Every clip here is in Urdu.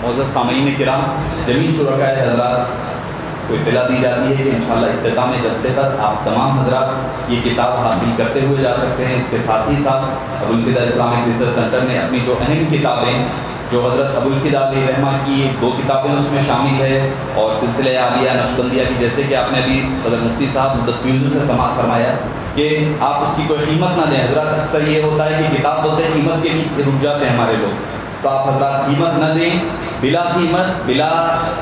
معزز سامعین کرام، جمیع شرکائے حضرات کو اطلاع دی جاتی ہے کہ انشاءاللہ اختتام جلسے پر آپ تمام حضرات یہ کتاب حاصل کرتے ہوئے جا سکتے ہیں۔ اس کے ساتھ ہی ساتھ ابوالفدا اسلامک ریسرچ سینٹر نے اپنی جو اہم کتابیں جو حضرت ابوالفدا علیہ رحمہ کی 2 کتابیں اس میں شامل ہے، اور سلسلہ عالیہ نقشبندیہ کی، جیسے کہ آپ نے ابھی صدر مفتی صاحب مدت فیوزوں سے سماعت فرمایا کہ آپ اس کی کوئی قیمت نہ دیں۔ حضرات اکثر یہ ہوتا ہے کہ کتاب بولتے قیمت کے لیے رک جاتے ہیں ہمارے لوگ، تو آپ حضرات قیمت نہ دیں، بلا قیمت بلا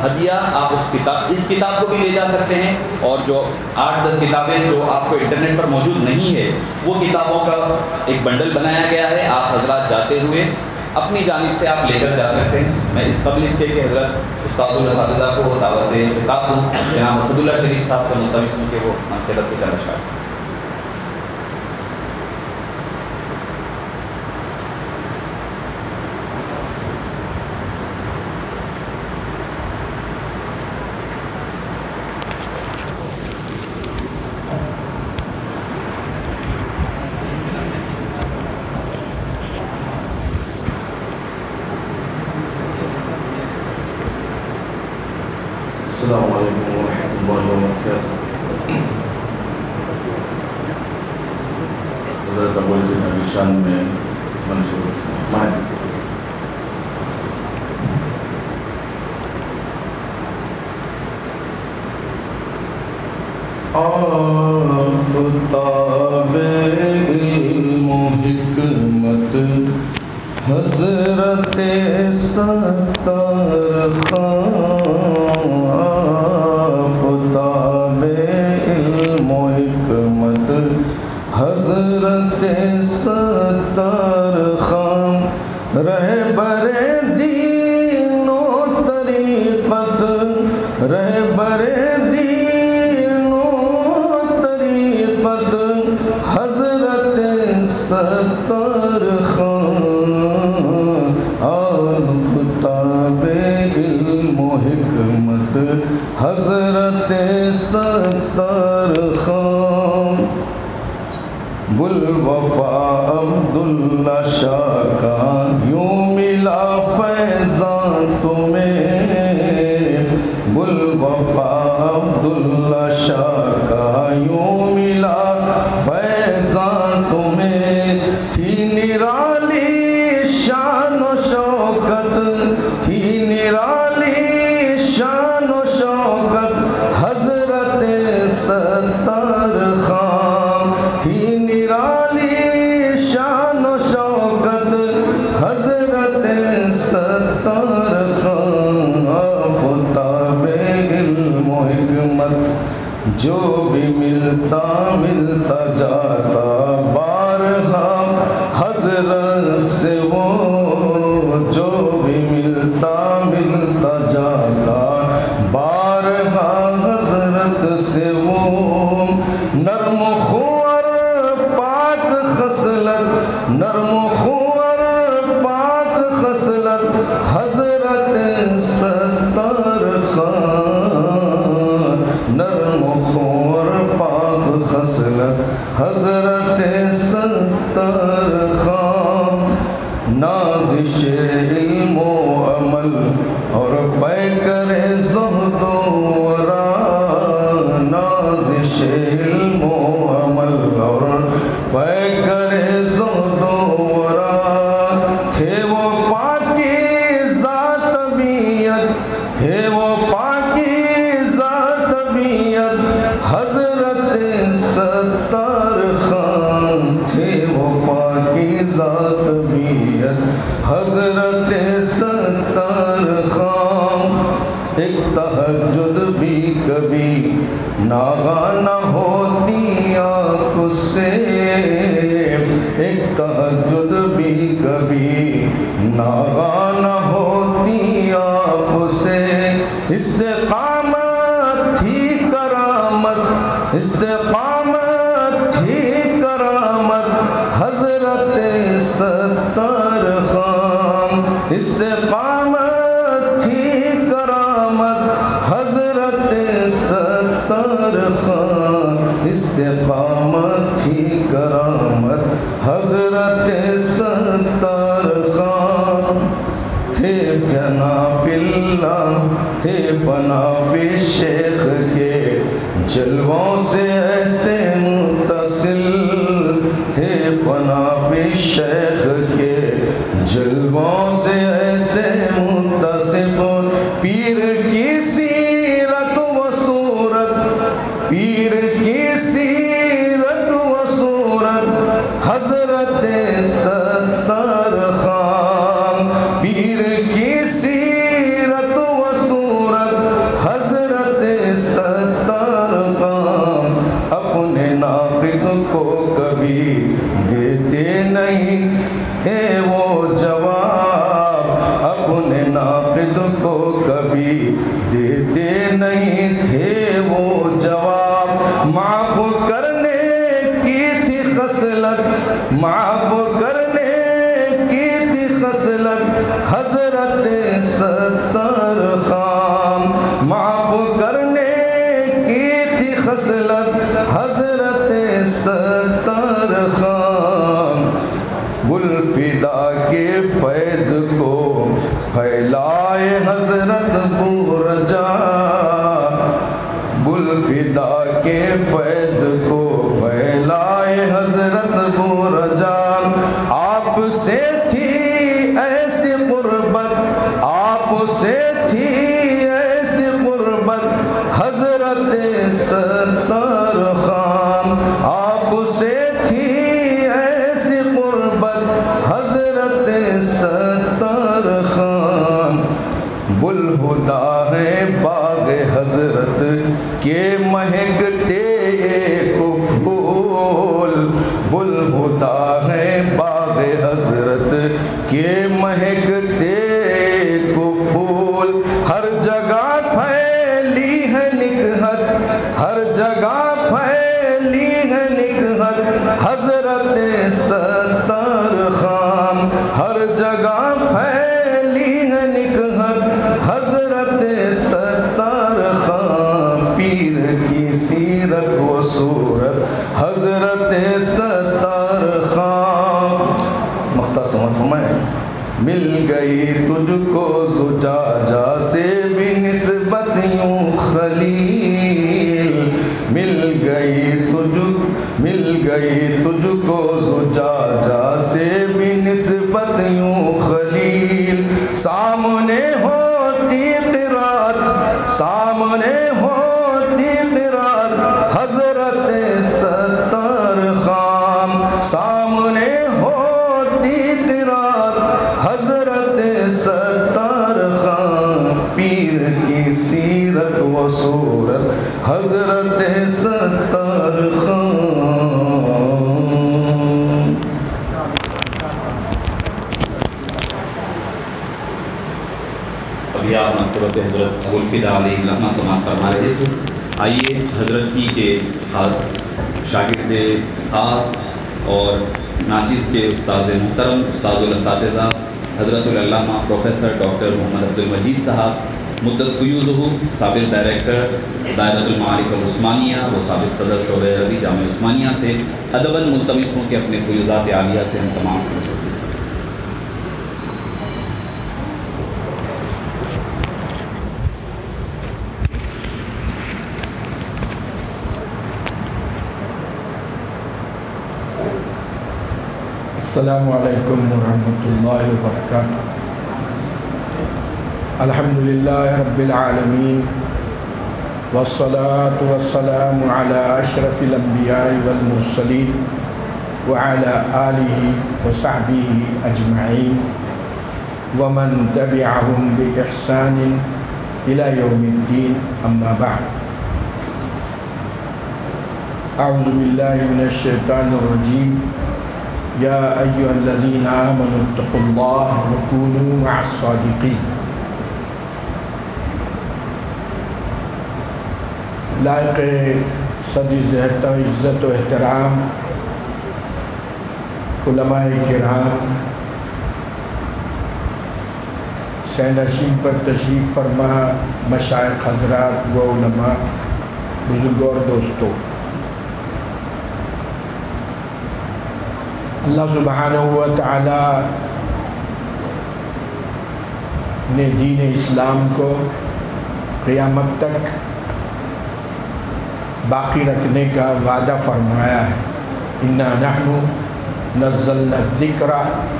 ہدیہ آپ اس کتاب کو بھی لے جا سکتے ہیں، اور جو 8-10 کتابیں جو آپ کو انٹرنیٹ پر موجود نہیں ہے وہ کتابوں کا ایک بنڈل بنایا گیا ہے، آپ حضرات جاتے ہوئے اپنی جانب سے آپ لے کر جا سکتے ہیں۔ میں اس قبل اس کے کہ حضرت استاد الاساتذہ کو دعوت خطاب دوں، جناب اسد اللہ شریف صاحب سے ملتمس ہوں کہ وہ منقبت کے چند اشعار۔ السلام علیکم ورحمۃ اللہ وبرکاتہ۔ حضرت ابوالفدا کی شان میں منظور آفتاب علم و حکمت حضرت ستار خان، آفتاب علم و حکمت حضرت ستار خان، رہبر دین و طریقت، رہبر دین و طریقت حضرت ستار خان، آفتاب علم و حکمت حضرت ستار خان، بلوفا عبداللہ شاہ کا یوں ملا فیضان تمہیں، بلوفا عبداللہ شاہ کا یوں ملا فیضان تمہیں، تھی نرالی شان و شوکت، تھی نرالی شان و شوکت حضرت ستار خان، تھی نرالی شان و شوکت حضرت ستار خان، آفتاب علم و حکمت جو بھی ملتا ملتا جاتا بارہا حضرت سے، وہ جو بھی ملتا ملتا جاتا بارہا حضرت سے، وہ نرم و خوار پاک خصلت، نرم و خوار پاک خصلت حضرت ستار خان، نرم و خوار پاک خصلت حضرت ستار خان، نازش علم و عمل اور پیکر زہد و ورا، نازش علم و عمل اور پیکر زہد و ورا، تھے وہ پاکیزہ طبیعت، تھے وہ پاکیزہ طبیعت حضرت ستار خان، تھے وہ پاکیزہ طبیعت حضرت ستار خان، ایک تہجد بھی کبھی ناغہ ہوتی آپ سے، ایک تہجد بھی کبھی ناغہ ہوتی آپ سے، استقامت تھی کرامت، استقامت تھی کرامت حضرت ستار خان، استقامت تھی کرامت حضرت ستار خان، استقامت تھی کرامت حضرت ستار خان، تھے فنا باللہ تھے فنا فی شیخ کے جلووں سے ایسے متصل تھے فنا فی شیخ کے جلووں سے ایسے متصف پیر کی سیرت و صورت پیر کی سیرت و صورت حضرت ستار خان پیر کی سیرت و صورت حضرت ستار خان اپنے ناقد کو کبھی دیتے نہیں تھے وہ جواب اپنے ناقد کو کبھی دیتے نہیں تھے وہ جواب معاف کرنے کی تھی خصلت معاف کرنے کی تھی خصلت حضرت ستار خان معاف کرنے کی تھی خصلت حضرت ستار خان بلفدا کے فیض کو پھیلائے حضرت برجا بلفدا کے فیض کو پھیلائے حضرت برجا آپ سے تھی ایسی قربت آپ سے تھی ایسی قربت حضرت ستار خان آپ سے تھی ایسی قربت حضرت ستار خان بلہدا ہے باغ حضرت کے مہکتے ایک پھول بلہدا ہے باغ حضرت کے مہکتے ایک پھول ہر جگہ پھیلی ہے نکہت ہر جگہ پھیلی ہے نکہت حضرت ستار خان ہر جگہ پھیلی ہے نکہت حضرت ستار خان پیر کی سیرت و صورت حضرت ستار خان مختصر فرمائیں مل گئی تجھ کو زجاجہ سے بھی نسبت یوں خلیل مل گئی تجھ کو زجاجہ سے بھی نسبت یوں خلیل سامنے ہوتی قرات سامنے ہوتی قرات حضرت ستار خان سامنے ہوتی قرات حضرت ستار خان پیر کی سیرت و صورت حضرت ستار خان ابھی آپ مکتبۃ حضرت ابوالفدا علیہ الرحمہ سماعت فرما رہے تھے آئیے حضرت ہی کے شاگرد خاص اور ناچیز کے استاذ محترم استاذ الاساتذہ حضرت العلامہ پروفیسر ڈاکٹر محمد عبدالمجید صاحب مدت فیوزہ سابق ڈائریکٹر دائرۃ المعارف العثمانیہ و سابق صدر شعبہ عربی جامعہ عثمانیہ سے ادباً ملتمس ہوں کہ اپنے فیوزات عالیہ سے ہم تمام کو مستفید ہیں۔ السلام علیکم ورحمۃ اللہ وبرکاتہ۔ الحمدللہ رب العالمین والصلاة والسلام علی اشرف الانبیاء والمرسلین وعلی آلہ وصحبہ اجمعین ومن تبعہم بإحسان الی یوم الدین اما بعد۔ اعوذ باللہ من الشیطان الرجیم یا ایھا الذین آمنوا اتقوا اللہ وکونوا مع الصادقین۔ لائق صد عزت و احترام علماء کرام، سینشین پر تشریف فرما مشائخ حضرات و علماء، بزرگوں اور دوستوں، اللہ سبحانہ و تعالی نے دین اسلام کو قیامت تک باقی رکھنے کا وعدہ فرمایا ہے۔ انا نحن نزلنا الذکر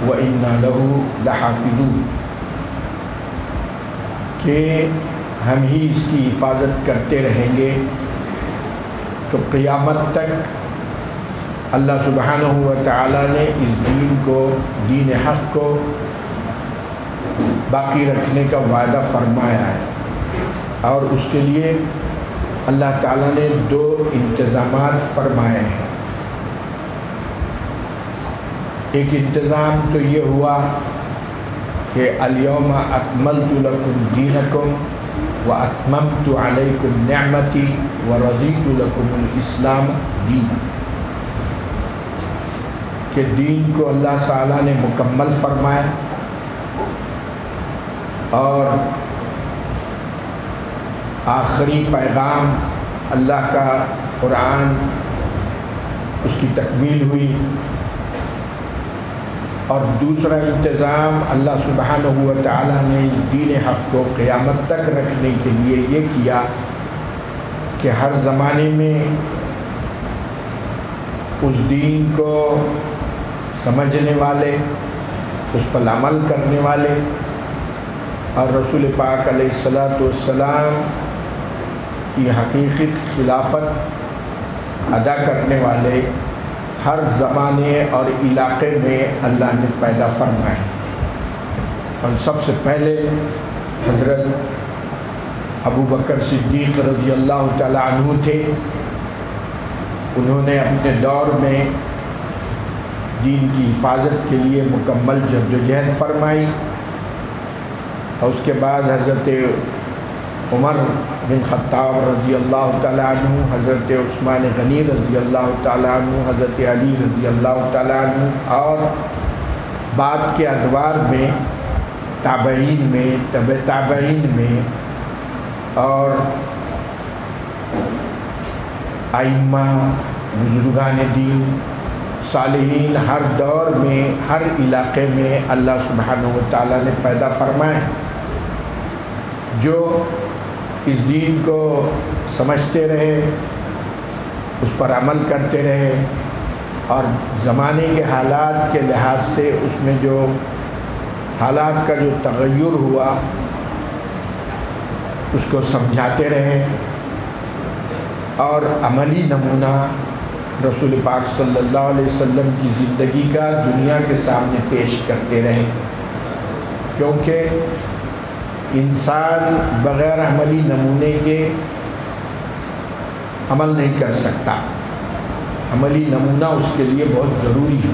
وانا لہ لحافظون، کہ ہم ہی اس کی حفاظت کرتے رہیں گے تو قیامت تک اللہ سبحانہ و تعالیٰ نے اس دین کو، دین حق کو باقی رکھنے کا وعدہ فرمایا ہے، اور اس کے لیے اللہ تعالیٰ نے 2 انتظامات فرمائے ہیں۔ ایک انتظام تو یہ ہوا کہ الیوم اکملت لکم دینکم واتممت علیکم نعمتی ورضیت لکم الاسلام دینا، کہ دین کو اللہ تعالیٰ نے مکمل فرمایا، اور آخری پیغام اللہ کا قرآن، اس کی تکمیل ہوئی۔ اور دوسرا انتظام اللہ سبحانہ و تعالیٰ نے دین حق کو قیامت تک رکھنے کے لیے یہ کیا کہ ہر زمانے میں اس دین کو سمجھنے والے، اس پر عمل کرنے والے، اور رسول پاک علیہ السلام کی حقیقی خلافت ادا کرنے والے ہر زمانے اور علاقے میں اللہ نے پیدا فرمائے۔ اور سب سے پہلے حضرت ابو بکر صدیق رضی اللہ تعالیٰ عنہ تھے۔ انہوں نے اپنے دور میں دین کی حفاظت کے لیے مکمل جدوجہد فرمائی، اور اس کے بعد حضرت عمر بن خطاب رضی اللہ تعالیٰ عنہ، حضرت عثمان غنی رضی اللہ تعالیٰ عنہ، حضرت علی رضی اللہ تعالیٰ عنہ، اور بعد کے ادوار میں تابعین میں، تبع تابعین میں، اور ائمہ، بزرگان دین، صالحین، ہر دور میں، ہر علاقے میں اللہ سبحانہ و تعالیٰ نے پیدا فرمائے، جو اس دین کو سمجھتے رہے، اس پر عمل کرتے رہے، اور زمانے کے حالات کے لحاظ سے اس میں جو حالات کا جو تغیر ہوا اس کو سمجھاتے رہے، اور عملی نمونہ رسول پاک صلی اللہ علیہ وسلم کی زندگی کا دنیا کے سامنے پیش کرتے رہے، کیونکہ انسان بغیر عملی نمونے کے عمل نہیں کر سکتا۔ عملی نمونہ اس کے لیے بہت ضروری ہے۔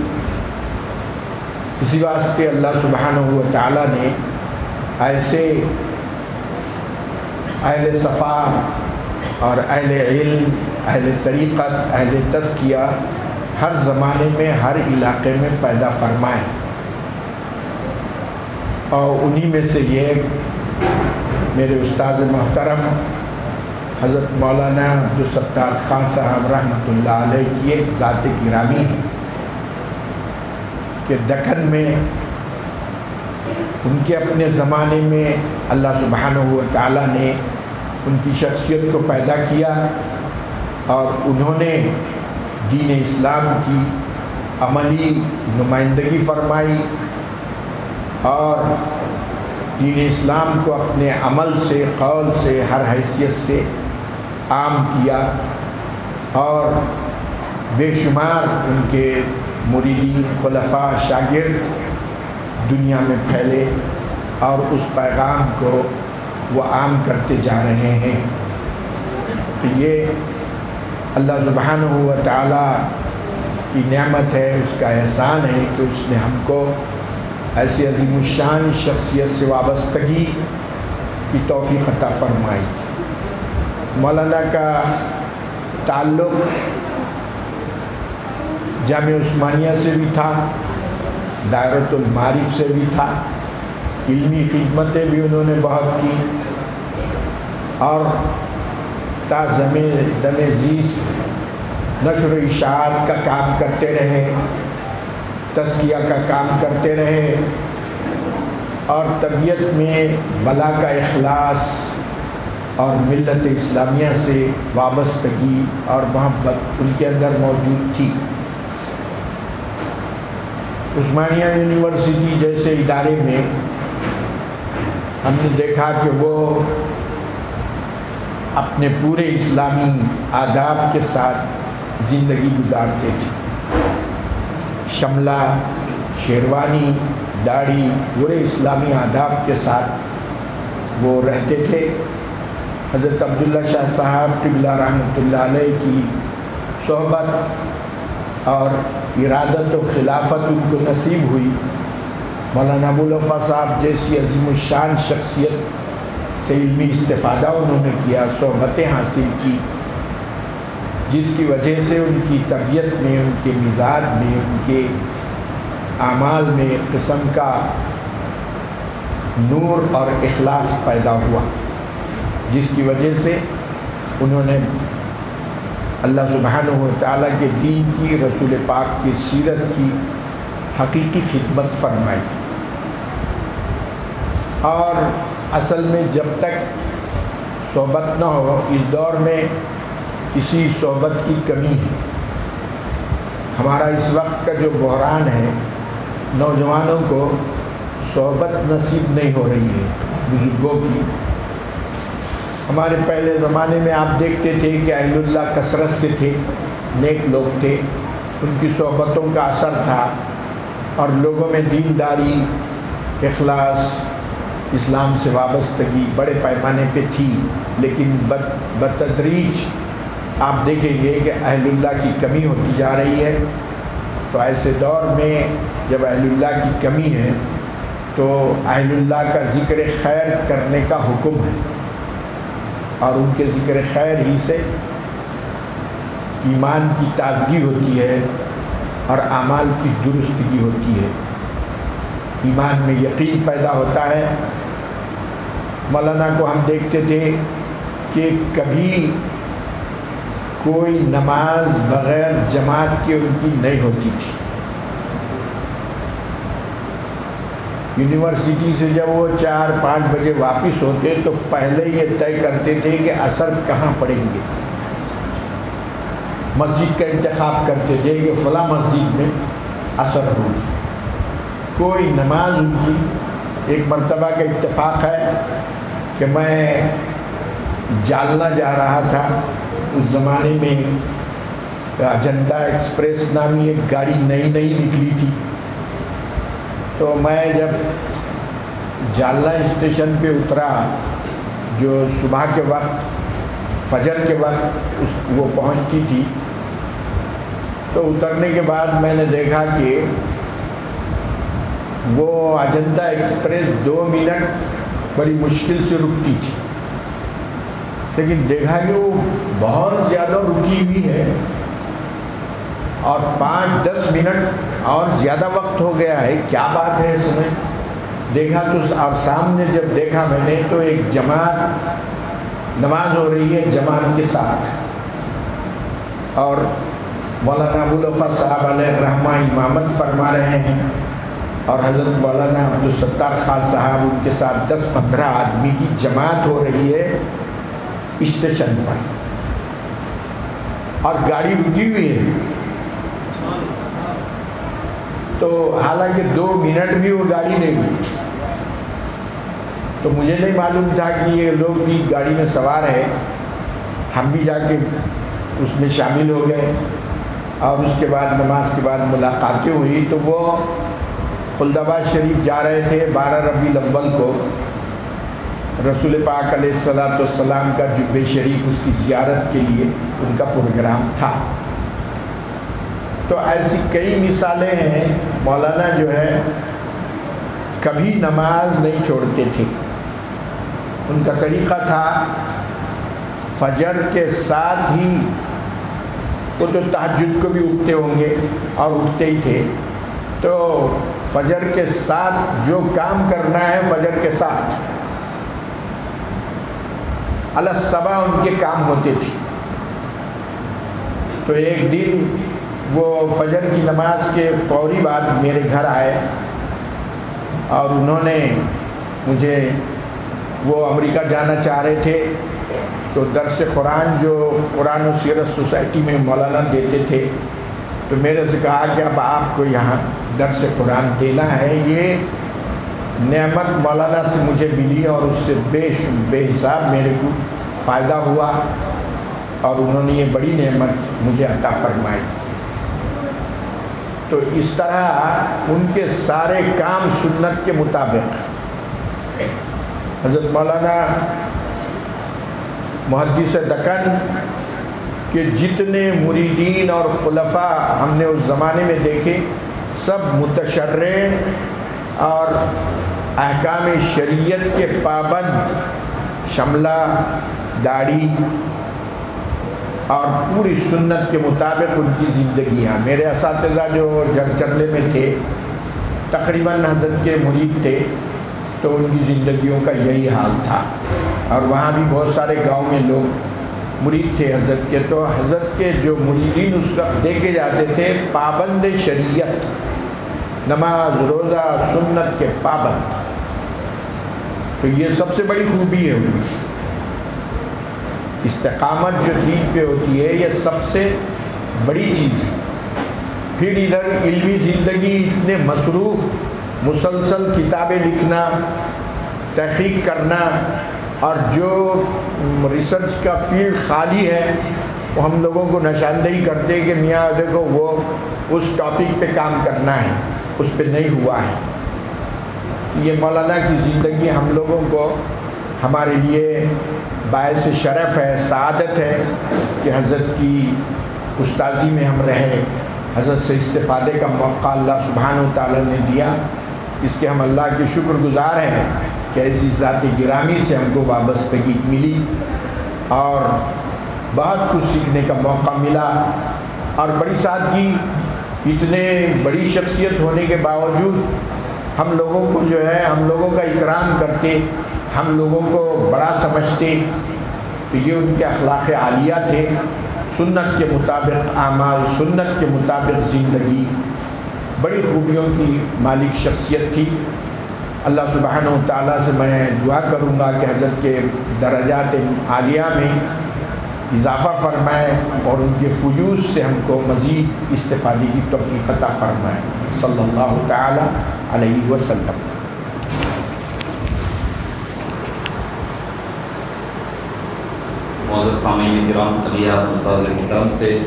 اسی واسطے اللہ سبحانہ و تعالیٰ نے ایسے اہل صفا اور اہل علم، اہل طریقت، اہل تزکیہ ہر زمانے میں، ہر علاقے میں پیدا فرمائے، اور انہی میں سے یہ میرے استاد محترم حضرت مولانا عبدالستار خان صاحب رحمۃ اللہ علیہ کی ایک ذات گرامی ہے، کہ دکن میں ان کے اپنے زمانے میں اللہ سبحانہ و تعالیٰ نے ان کی شخصیت کو پیدا کیا، اور انہوں نے دین اسلام کی عملی نمائندگی فرمائی، اور دین اسلام کو اپنے عمل سے، قول سے، ہر حیثیت سے عام کیا، اور بے شمار ان کے مریدین، خلفاء، شاگرد دنیا میں پھیلے، اور اس پیغام کو وہ عام کرتے جا رہے ہیں۔ تو یہ اللہ سبحانہ و تعالیٰ کی نعمت ہے، اس کا احسان ہے کہ اس نے ہم کو ایسی عظیم الشان شخصیت سے وابستگی کی توفیق عطا فرمائی۔ مولانا کا تعلق جامعہ عثمانیہ سے بھی تھا، دائرۃ المعارف سے بھی تھا، علمی خدمتیں بھی انہوں نے بہت کی، اور تا دم زیست نشر و اشاعت کا کام کرتے رہے، تزکیہ کا کام کرتے رہے، اور طبیعت میں بلا کا اخلاص اور ملت اسلامیہ سے وابستگی اور محبت ان کے اندر موجود تھی۔ عثمانیہ یونیورسٹی جیسے ادارے میں ہم نے دیکھا کہ وہ اپنے پورے اسلامی آداب کے ساتھ زندگی گزارتے تھے۔ شملہ، شیروانی، داڑھی، پورے اسلامی آداب کے ساتھ وہ رہتے تھے۔ حضرت عبداللہ شاہ صاحب قبلہ رحمۃ اللہ علیہ کی صحبت اور ارادت و خلافت ان کو نصیب ہوئی۔ مولانا ابوالوفا صاحب جیسی عظیم الشان شخصیت سے علمی استفادہ انہوں نے کیا، صحبتیں حاصل کی، جس کی وجہ سے ان کی طبیعت میں، ان کے مزاج میں، ان کے اعمال میں ایک قسم کا نور اور اخلاص پیدا ہوا، جس کی وجہ سے انہوں نے اللہ سبحانہ و تعالیٰ کے دین کی، رسول پاک کی سیرت کی حقیقی خدمت فرمائی۔ اور اصل میں جب تک صحبت نہ ہو، اس دور میں کسی صحبت کی کمی ہے۔ ہمارا اس وقت کا جو بحران ہے، نوجوانوں کو صحبت نصیب نہیں ہو رہی ہے بزرگوں کی۔ ہمارے پہلے زمانے میں آپ دیکھتے تھے کہ اہل اللہ کثرت سے تھے، نیک لوگ تھے، ان کی صحبتوں کا اثر تھا اور لوگوں میں دینداری، اخلاص، اسلام سے وابستگی بڑے پیمانے پہ تھی۔ لیکن بتدریج آپ دیکھیں گے کہ اہل اللہ کی کمی ہوتی جا رہی ہے۔ تو ایسے دور میں جب اہل اللہ کی کمی ہے تو اہل اللہ کا ذکر خیر کرنے کا حکم ہے، اور ان کے ذکر خیر ہی سے ایمان کی تازگی ہوتی ہے اور اعمال کی درستگی ہوتی ہے، ایمان میں یقین پیدا ہوتا ہے۔ مولانا کو ہم دیکھتے تھے کہ کبھی کوئی نماز بغیر جماعت کے ان کی نہیں ہوتی تھی۔ یونیورسٹی سے جب وہ 4-5 بجے واپس ہوتے تو پہلے یہ طے کرتے تھے کہ عصر کہاں پڑھیں گے، مسجد کا انتخاب کرتے تھے کہ فلاں مسجد میں عصر ہوگی۔ کوئی نماز ان کی، ایک مرتبہ کا اتفاق ہے کہ میں جالنا جا رہا تھا، اس زمانے میں اجنتا ایکسپریس نامی ایک گاڑی نئی نکلی تھی، تو میں جب جالنا اسٹیشن پہ اترا، جو صبح کے وقت فجر کے وقت وہ پہنچتی تھی، تو اترنے کے بعد میں نے دیکھا کہ وہ اجنتا ایکسپریس 2 منٹ بڑی مشکل سے رکتی تھی، لیکن دیکھا کہ وہ بہت زیادہ رکی ہوئی ہے اور 5-10 منٹ اور زیادہ وقت ہو گیا ہے، کیا بات ہے اس میں؟ دیکھا تو اور سامنے جب دیکھا میں نے تو ایک جماعت نماز ہو رہی ہے جماعت کے ساتھ، اور مولانا ابوالوفا صاحب علیہ الرحمہ امامت فرما رہے ہیں، اور حضرت مولانا عبدالستار خان صاحب ان کے ساتھ 10-15 آدمی کی جماعت ہو رہی ہے اسٹیشن پر، اور گاڑی رکی ہوئی ہے۔ تو حالانکہ 2 منٹ بھی وہ گاڑی نہیں رکی، تو مجھے نہیں معلوم تھا کہ یہ لوگ بھی گاڑی میں سوار ہے۔ ہم بھی جا کے اس میں شامل ہو گئے، اور اس کے بعد نماز کے بعد ملاقاتیں ہوئی۔ تو وہ خلدآباد شریف جا رہے تھے 12 ربیع الاول کو، رسول پاک علیہ الصلوۃ والسلام کا جبہ شریف اس کی زیارت کے لیے ان کا پروگرام تھا۔ تو ایسی کئی مثالیں ہیں۔ مولانا جو ہے کبھی نماز نہیں چھوڑتے تھے، ان کا طریقہ تھا فجر کے ساتھ ہی، وہ تو تہجد کو بھی اٹھتے ہوں گے اور اٹھتے ہی تھے، تو فجر کے ساتھ جو کام کرنا ہے فجر کے ساتھ الصبح ان کے کام ہوتے تھے۔ تو ایک دن وہ فجر کی نماز کے فوری بعد میرے گھر آئے، اور انہوں نے مجھے، وہ امریکہ جانا چاہ رہے تھے، تو درس قرآن جو قرآن و سیرت سوسائٹی میں مولانا دیتے تھے، تو میرے سے کہا کہ اب آپ کو یہاں درس قرآن دینا ہے۔ یہ نعمت مولانا سے مجھے ملی اور اس سے بے حساب میرے کو فائدہ ہوا، اور انہوں نے یہ بڑی نعمت مجھے عطا فرمائی۔ تو اس طرح ان کے سارے کام سنت کے مطابق۔ حضرت مولانا محدث دکن کے جتنے مریدین اور خلفاء ہم نے اس زمانے میں دیکھے، سب متشرع اور احکام شریعت کے پابند، شملہ، داڑھی اور پوری سنت کے مطابق ان کی زندگیاں۔ میرے اساتذہ جو جڑچرلے میں تھے تقریباً حضرت کے مرید تھے، تو ان کی زندگیوں کا یہی حال تھا، اور وہاں بھی بہت سارے گاؤں میں لوگ مرید تھے حضرت کے۔ تو حضرت کے جو مریدین اس وقت دیکھے جاتے تھے پابند شریعت، نماز، روزہ، سنت کے پابند۔ تو یہ سب سے بڑی خوبی ہے ان کی، استقامت جو دین پہ ہوتی ہے، یہ سب سے بڑی چیز ہے۔ پھر ادھر علمی زندگی اتنے مصروف، مسلسل کتابیں لکھنا، تحقیق کرنا، اور جو ریسرچ کا فیلڈ خالی ہے وہ ہم لوگوں کو نشاندہی کرتے کہ میاں دیکھو وہ اس ٹاپک پہ کام کرنا ہے، اس پہ نہیں ہوا ہے۔ یہ مولانا کی زندگی ہم لوگوں کو، ہمارے لیے باعث شرف ہے، سعادت ہے کہ حضرت کی استاذی میں ہم رہے، حضرت سے استفادے کا موقع اللہ سبحانہ و تعالیٰ نے دیا۔ اس کے ہم اللہ کے شکر گزار ہیں کہ ایسی ذات گرامی سے ہم کو وابستگی ملی اور بہت کچھ سیکھنے کا موقع ملا، اور بڑی سادگی، اتنے بڑی شخصیت ہونے کے باوجود ہم لوگوں کو جو ہے، ہم لوگوں کا اکرام کرتے، ہم لوگوں کو بڑا سمجھتے۔ تو یہ ان کے اخلاق عالیہ تھے، سنت کے مطابق اعمال، سنت کے مطابق زندگی، بڑی خوبیوں کی مالک شخصیت تھی۔ اللہ سبحانہ و تعالیٰ سے میں دعا کروں گا کہ حضرت کے درجات عالیہ میں اضافہ فرمائے اور ان کے فیوض سے ہم کو مزید استفادے کی توفیق عطا فرمائے۔ صلی اللہ تعالیٰ علیہ وسلم۔ معزز سامعین کرام، علیہ استاذ محترم سے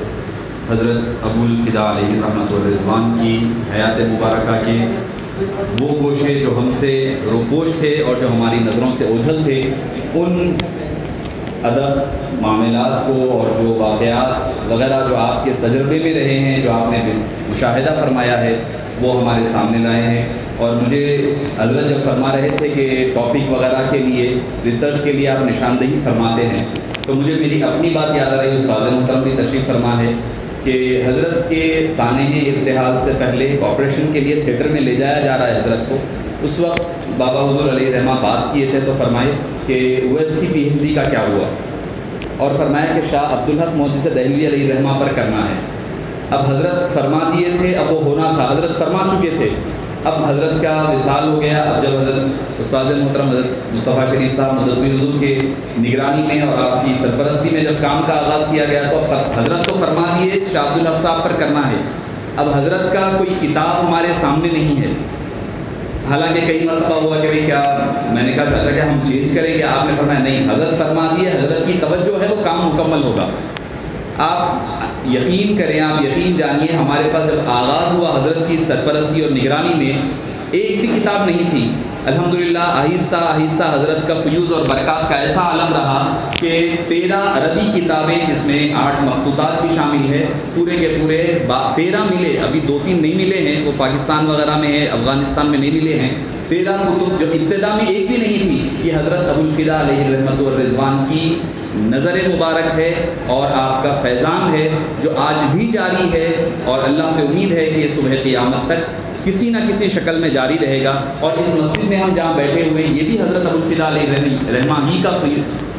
حضرت ابو الفدا علیہ رحمۃ الرضوان کی حیات مبارکہ کے وہ گوشے جو ہم سے روپوش تھے اور جو ہماری نظروں سے اوجھل تھے، ان ادب معاملات کو اور جو واقعات وغیرہ جو آپ کے تجربے میں رہے ہیں، جو آپ نے مشاہدہ فرمایا ہے، وہ ہمارے سامنے لائے ہیں۔ اور مجھے حضرت جب فرما رہے تھے کہ ٹاپک وغیرہ کے لیے، ریسرچ کے لیے آپ نشاندہی فرماتے ہیں، تو مجھے میری اپنی بات یاد آ رہی، استاد محترم بھی تشریف فرما ہے کہ حضرت کے سانحہ ارتحال سے پہلے ایک آپریشن کے لیے تھیٹر میں لے جایا جا رہا ہے حضرت کو۔ اس وقت بابا حضور علیہ رحمہ بات کیے تھے تو فرمائے کہ اویس کی پی ایچ ڈی کا کیا ہوا، اور فرمایا کہ شاہ عبدالحق محدث دہلوی علیہ رحمہ پر کرنا ہے۔ اب حضرت فرما دیے تھے، اب وہ ہونا تھا، حضرت فرما چکے تھے، اب حضرت کا وصال ہو گیا۔ اب جب حضرت استاد محترم حضرت مصطفیٰ شریف صاحب مددوی حضور کے نگرانی میں اور آپ کی سرپرستی میں جب کام کا آغاز کیا گیا، تو حضرت تو فرما دیے شاہ عبدالحق صاحب پر کرنا ہے۔ اب حضرت کا کوئی کتاب ہمارے سامنے نہیں ہے، حالانکہ کئی مرتبہ ہوا کہ بھائی کیا، میں نے کہا چاچا کہ ہم چینج کریں گے، آپ نے فرمایا نہیں، حضرت فرما دیے، حضرت کی توجہ ہے، وہ کام مکمل ہوگا۔ آپ یقین کریں، آپ یقین جانیے، ہمارے پاس جب آغاز ہوا حضرت کی سرپرستی اور نگرانی میں، ایک بھی کتاب نہیں تھی۔ الحمدللہ آہستہ آہستہ حضرت کا فیوض اور برکات کا ایسا عالم رہا کہ 13 عربی کتابیں، جس میں 8 مخطوطات بھی شامل ہے، پورے کے پورے 13 ملے، ابھی 2-3 نہیں ملے ہیں، وہ پاکستان وغیرہ میں ہے، افغانستان میں نہیں ملے ہیں۔ 13 کتب جو ابتدا میں ایک بھی نہیں تھی، یہ حضرت ابو الفدا علیہ رحمۃ الرضوان کی نظر مبارک ہے اور آپ کا فیضان ہے جو آج بھی جاری ہے، اور اللہ سے امید ہے کہ یہ صبح قیامت تک کسی نہ کسی شکل میں جاری رہے گا۔ اور اس مسجد میں ہم جہاں بیٹھے ہوئے ہیں، یہ بھی حضرت ابو الفدا علیہ رحمہ ہی کا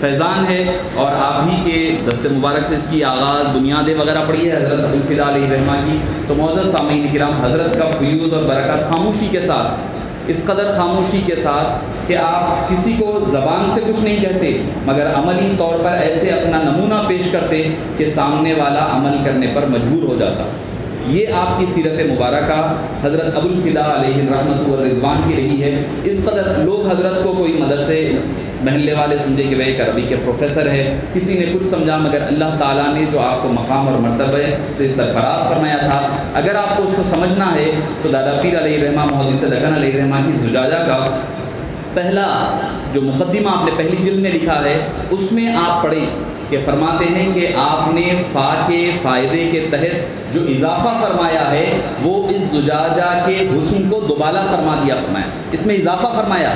فیضان ہے، اور آپ ہی کے دست مبارک سے اس کی آغاز، بنیادیں وغیرہ پڑی ہے حضرت ابو الفدا علیہ رحمہ کی۔ تو معزز سامعین کرام، حضرت کا فیوض اور برکات خاموشی کے ساتھ اس قدر خاموشی کے ساتھ کہ آپ کسی کو زبان سے کچھ نہیں کہتے مگر عملی طور پر ایسے اپنا نمونہ پیش کرتے کہ سامنے والا عمل کرنے پر مجبور ہو جاتا. یہ آپ کی سیرت مبارکہ حضرت ابو الفدا علیہ الرحمۃ والرضوان کی رہی ہے. اس قدر لوگ حضرت کو کوئی مدرسے محلے والے سمجھے کہ وہ ایک عربی کے پروفیسر ہے, کسی نے کچھ سمجھا, مگر اللہ تعالیٰ نے جو آپ کو مقام اور مرتبہ سے سرفراز فرمایا تھا, اگر آپ کو اس کو سمجھنا ہے تو دادا پیر علیہ الرحمہ محدث لکن علیہ الرحمہ کی زجاجہ کا پہلا جو مقدمہ آپ نے پہلی جلد میں لکھا ہے اس میں آپ پڑھیں کہ فرماتے ہیں کہ آپ نے فا کے فائدے کے تحت جو اضافہ فرمایا ہے وہ اس زجاجہ کے حسن کو دوبالا فرما دیا فرمایا. اس میں اضافہ فرمایا.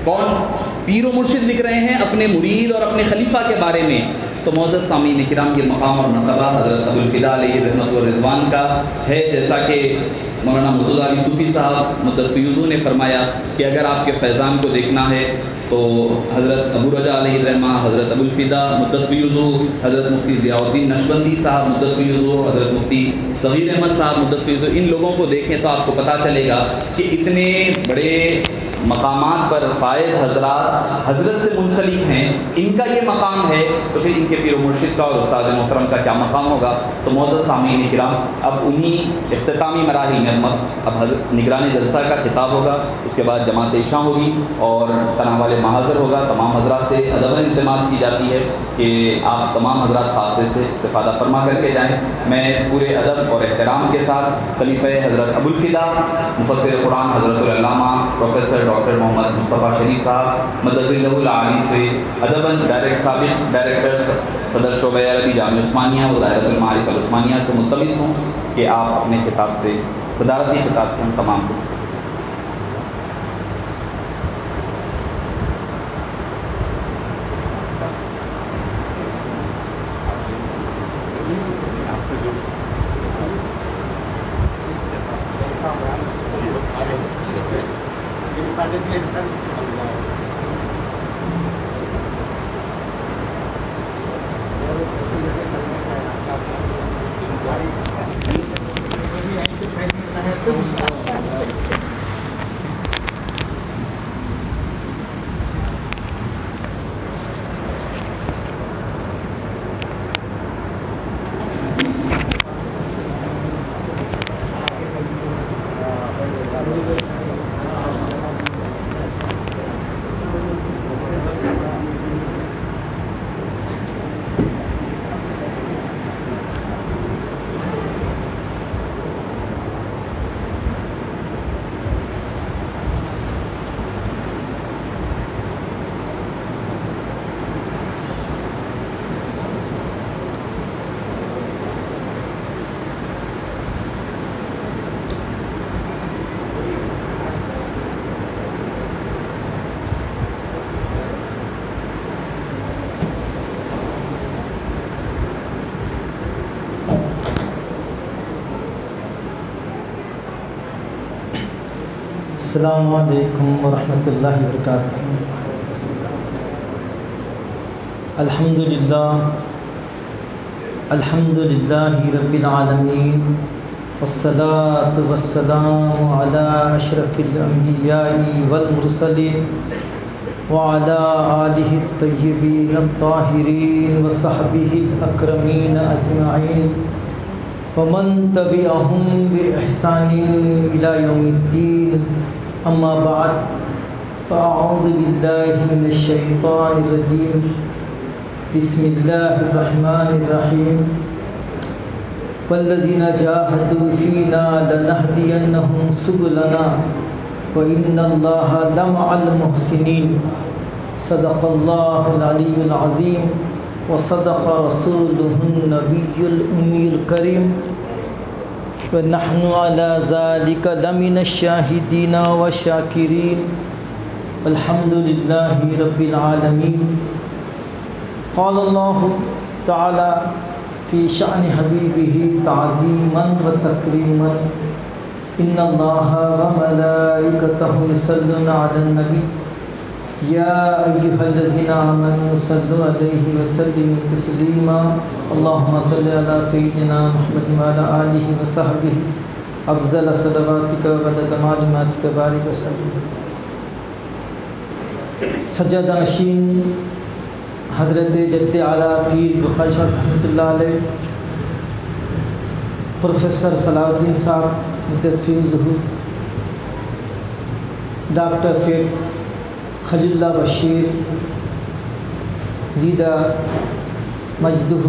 کون؟ پیر و مرشد لکھ رہے ہیں اپنے مرید اور اپنے خلیفہ کے بارے میں. تو معزز سامعین کرام یہ مقام اور مرتبہ حضرت ابو الفدا علیہ رحمۃ والرضوان کا ہے. جیسا کہ مولانا مرتضی علی صوفی صاحب مدت فیوزو نے فرمایا کہ اگر آپ کے فیضان کو دیکھنا ہے تو حضرت ابو رجا علیہ الرحمہ, حضرت ابو الفدا مدت فیوزو, حضرت مفتی ضیاء الدین نقشبندی صاحب مدت فیوزو, حضرت مفتی صغیر احمد صاحب مدت فیوزو, ان لوگوں کو دیکھیں تو آپ کو پتہ چلے گا کہ اتنے بڑے مقامات پر فائز حضرات حضرت سے منسلک ہیں. ان کا یہ مقام ہے تو پھر ان کے پیر و مرشد کا اور استاد محترم کا کیا مقام ہوگا. تو معزز سامعین کرام اب انہی اختتامی مراحل میں اب حضرت نگران جلسہ کا خطاب ہوگا, اس کے بعد جماعت عشاء ہوگی اور تناول محاضر ہوگا. تمام حضرات سے ادب التماس کی جاتی ہے کہ آپ تمام حضرات خاصے سے استفادہ فرما کر کے جائیں. میں پورے ادب اور احترام کے ساتھ خلیفہ حضرت ابو الفدا مفسر قرآن حضرت العلامہ پروفیسر ڈاکٹر محمد مصطفیٰ شریف صاحب مدد اللہ العالی سے ادباً سابق ڈائریکٹر صدر شعبہ عربی جامعہ عثمانیہ و دائرۃ المعارف العثمانیہ سے ملتمس ہوں کہ آپ اپنے خطاب سے صدارتی خطاب سے ہم تمام کو السلام علیکم ورحمۃ اللہ وبرکاتہ. الحمد للہ رب العالمین والصلاة والسلام علی اشرف الانبیاء والمرسلین وعلی آلہ الطیبین الطاہرین وصحبہ الاکرمین اجمعین ومن تبعهم بإحسان إلى يوم الدين. أما بعد فأعوذ بالله من الشيطان الرجيم. بسم الله الرحمن الرحيم. والذين جاهدوا فينا لنهدينهم سبلنا وإن الله لمع المحسنين. صدق الله العلي العظيم وصدق رسوله النبي الأمي الكريم ونحن على ذلك لمن الشاهدين والشاكرين والحمد لله رب العالمين. قال الله تعالى في شأن حبيبه تعظيما وتكريما إن الله وملائكته يصلون على النبي يا أيها الذين آمنوا صلوا عليه وسلموا تسليما. اللهم صل على سيدنا محمد وعلى آله وصحبه افضل صلواتک و عدد معلوماتک بارک وسلم۔ سجادہ نشین حضرت جد اعلیٰ پیر بخاری شاہ رحمۃ اللہ علیہ، پروفیسر صلاح الدین صاحب مدت فی ظہور، ڈاکٹر سید خلیل اللہ بشیر زیدہ مجدہ،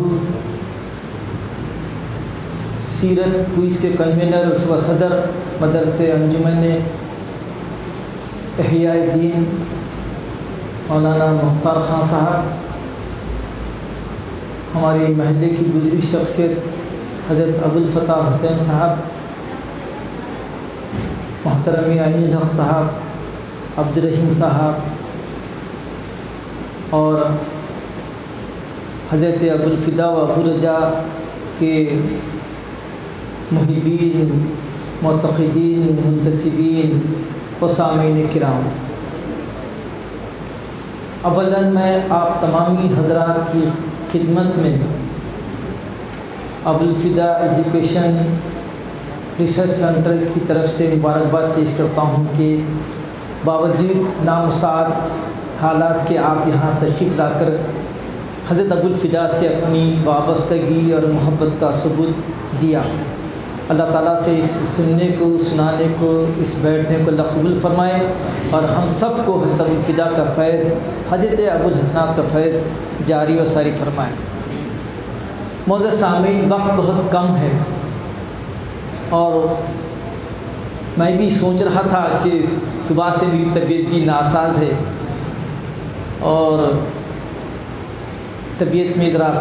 سیرت کوئز کے کنوینر و صدر مدرسے انجمن احیاء دین مولانا مختار خان صاحب، ہمارے محلے کی گزری شخصیت حضرت ابوالفتح حسین صاحب، محترم عین الحق صاحب، عبدالرحیم صاحب، اور حضرت ابوالفدا و ابورجا کے محبین، معتقدین، منتسبین و سامعین کرام، اولاً میں آپ تمامی حضرات کی خدمت میں ابوالفدا ایجوکیشن ریسرچ سینٹر کی طرف سے مبارکباد پیش کرتا ہوں کہ باوجود نامساعد حالات کے آپ یہاں تشریف لا کر حضرت ابوالفدا سے اپنی وابستگی اور محبت کا ثبوت دیا۔ اللہ تعالیٰ سے اس سننے کو، سنانے کو، اس بیٹھنے کو اللہ قبول فرمائے، اور ہم سب کو حضرت ابوالفدا کا فیض، حضرت ابوالحسنات کا فیض جاری و ساری فرمائے۔ معزز سامعین، وقت بہت کم ہے، اور میں بھی سوچ رہا تھا کہ صبح سے میری طبیعت بھی ناساز ہے، اور طبیعت میں ذرا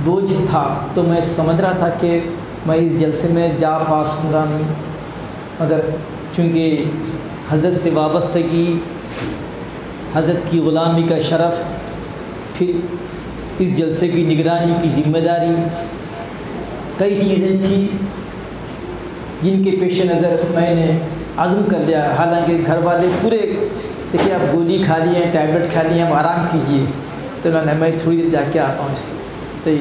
بوجھ تھا، تو میں سمجھ رہا تھا کہ میں اس جلسے میں جا پا سکوں گا نہیں، مگر چونکہ حضرت سے وابستگی، حضرت کی غلامی کا شرف، پھر اس جلسے کی نگرانی کی ذمہ داری، کئی چیزیں تھیں جن کے پیش نظر میں نے عزم کر لیا۔ حالانکہ گھر والے پورے دیکھیے آپ گولی کھا لی ہیں، ٹیبلٹ کھا لی ہیں، اب آرام کیجیے، تو میں تھوڑی دیر جا کے آتا ہوں اس سے، تو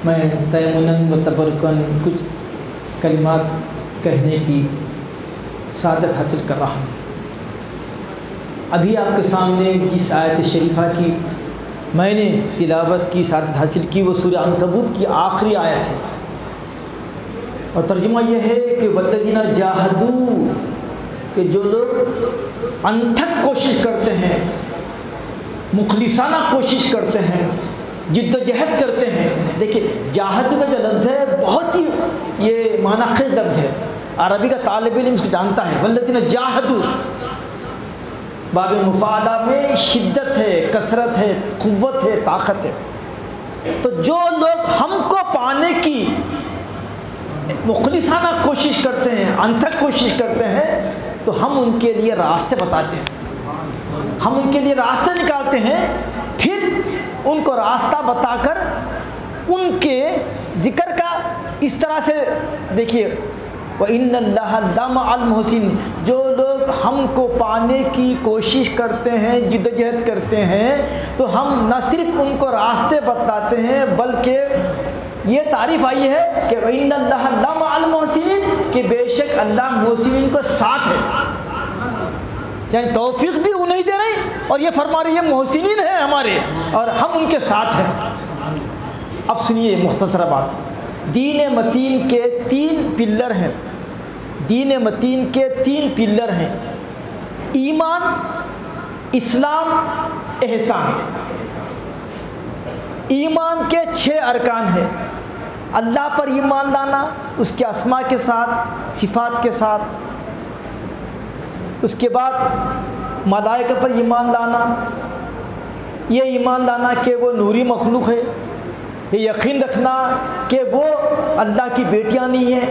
میں تیمناً و تبرکاً کچھ کلمات کہنے کی سعادت حاصل کر رہا ہوں۔ ابھی آپ کے سامنے جس آیت شریفہ کی میں نے تلاوت کی، سعادت حاصل کی، وہ سورہ عنکبوت کی آخری آیت ہے، اور ترجمہ یہ ہے کہ والذین جاہدوا، کہ جو لوگ انتھک کوشش کرتے ہیں، مخلصانہ کوشش کرتے ہیں، جد و جہد کرتے ہیں۔ دیکھیے جاہد کا جو لفظ ہے بہت ہی یہ معنی خیز لفظ ہے، عربی کا طالب علم اس کو جانتا ہے۔ والذین جاہدوا، باب مفاعلہ میں شدت ہے، کثرت ہے، قوت ہے، طاقت ہے۔ تو جو لوگ ہم کو پانے کی مخلصانہ کوشش کرتے ہیں، انتھک کوشش کرتے ہیں، تو ہم ان کے لیے راستے بتاتے ہیں، ہم ان کے لیے راستے نکالتے ہیں، پھر ان کو راستہ بتا کر ان کے ذکر کا اس طرح سے دیکھیے، وَإِنَّ اللَّهَ لَمَعَ الْمُحْسِنِينَ، جو لوگ ہم کو پانے کی کوشش کرتے ہیں، جدوجہد کرتے ہیں، تو ہم نہ صرف ان کو راستے بتاتے ہیں بلکہ یہ تعریف آئی ہے کہ وَإِنَّ اللَّهَ لَمَعَ الْمُحْسِنِينَ، کہ بے شک اللہ محسنین کو ساتھ ہے، یعنی توفیق بھی انہیں دے رہے ہیں، اور یہ فرما رہی ہے محسنین ہیں ہمارے اور ہم ان کے ساتھ ہیں۔ اب سنیے مختصر بات، دین متین کے 3 پلر ہیں، دین متین کے 3 پلر ہیں، ایمان، اسلام، احسان۔ ایمان کے 6 ارکان ہیں، اللہ پر ایمان لانا، اس کے اسماء کے ساتھ، صفات کے ساتھ، اس کے بعد ملائکہ پر ایمان لانا، یہ ایمان لانا کہ وہ نوری مخلوق ہے، یہ یقین رکھنا کہ وہ اللہ کی بیٹیاں نہیں ہیں،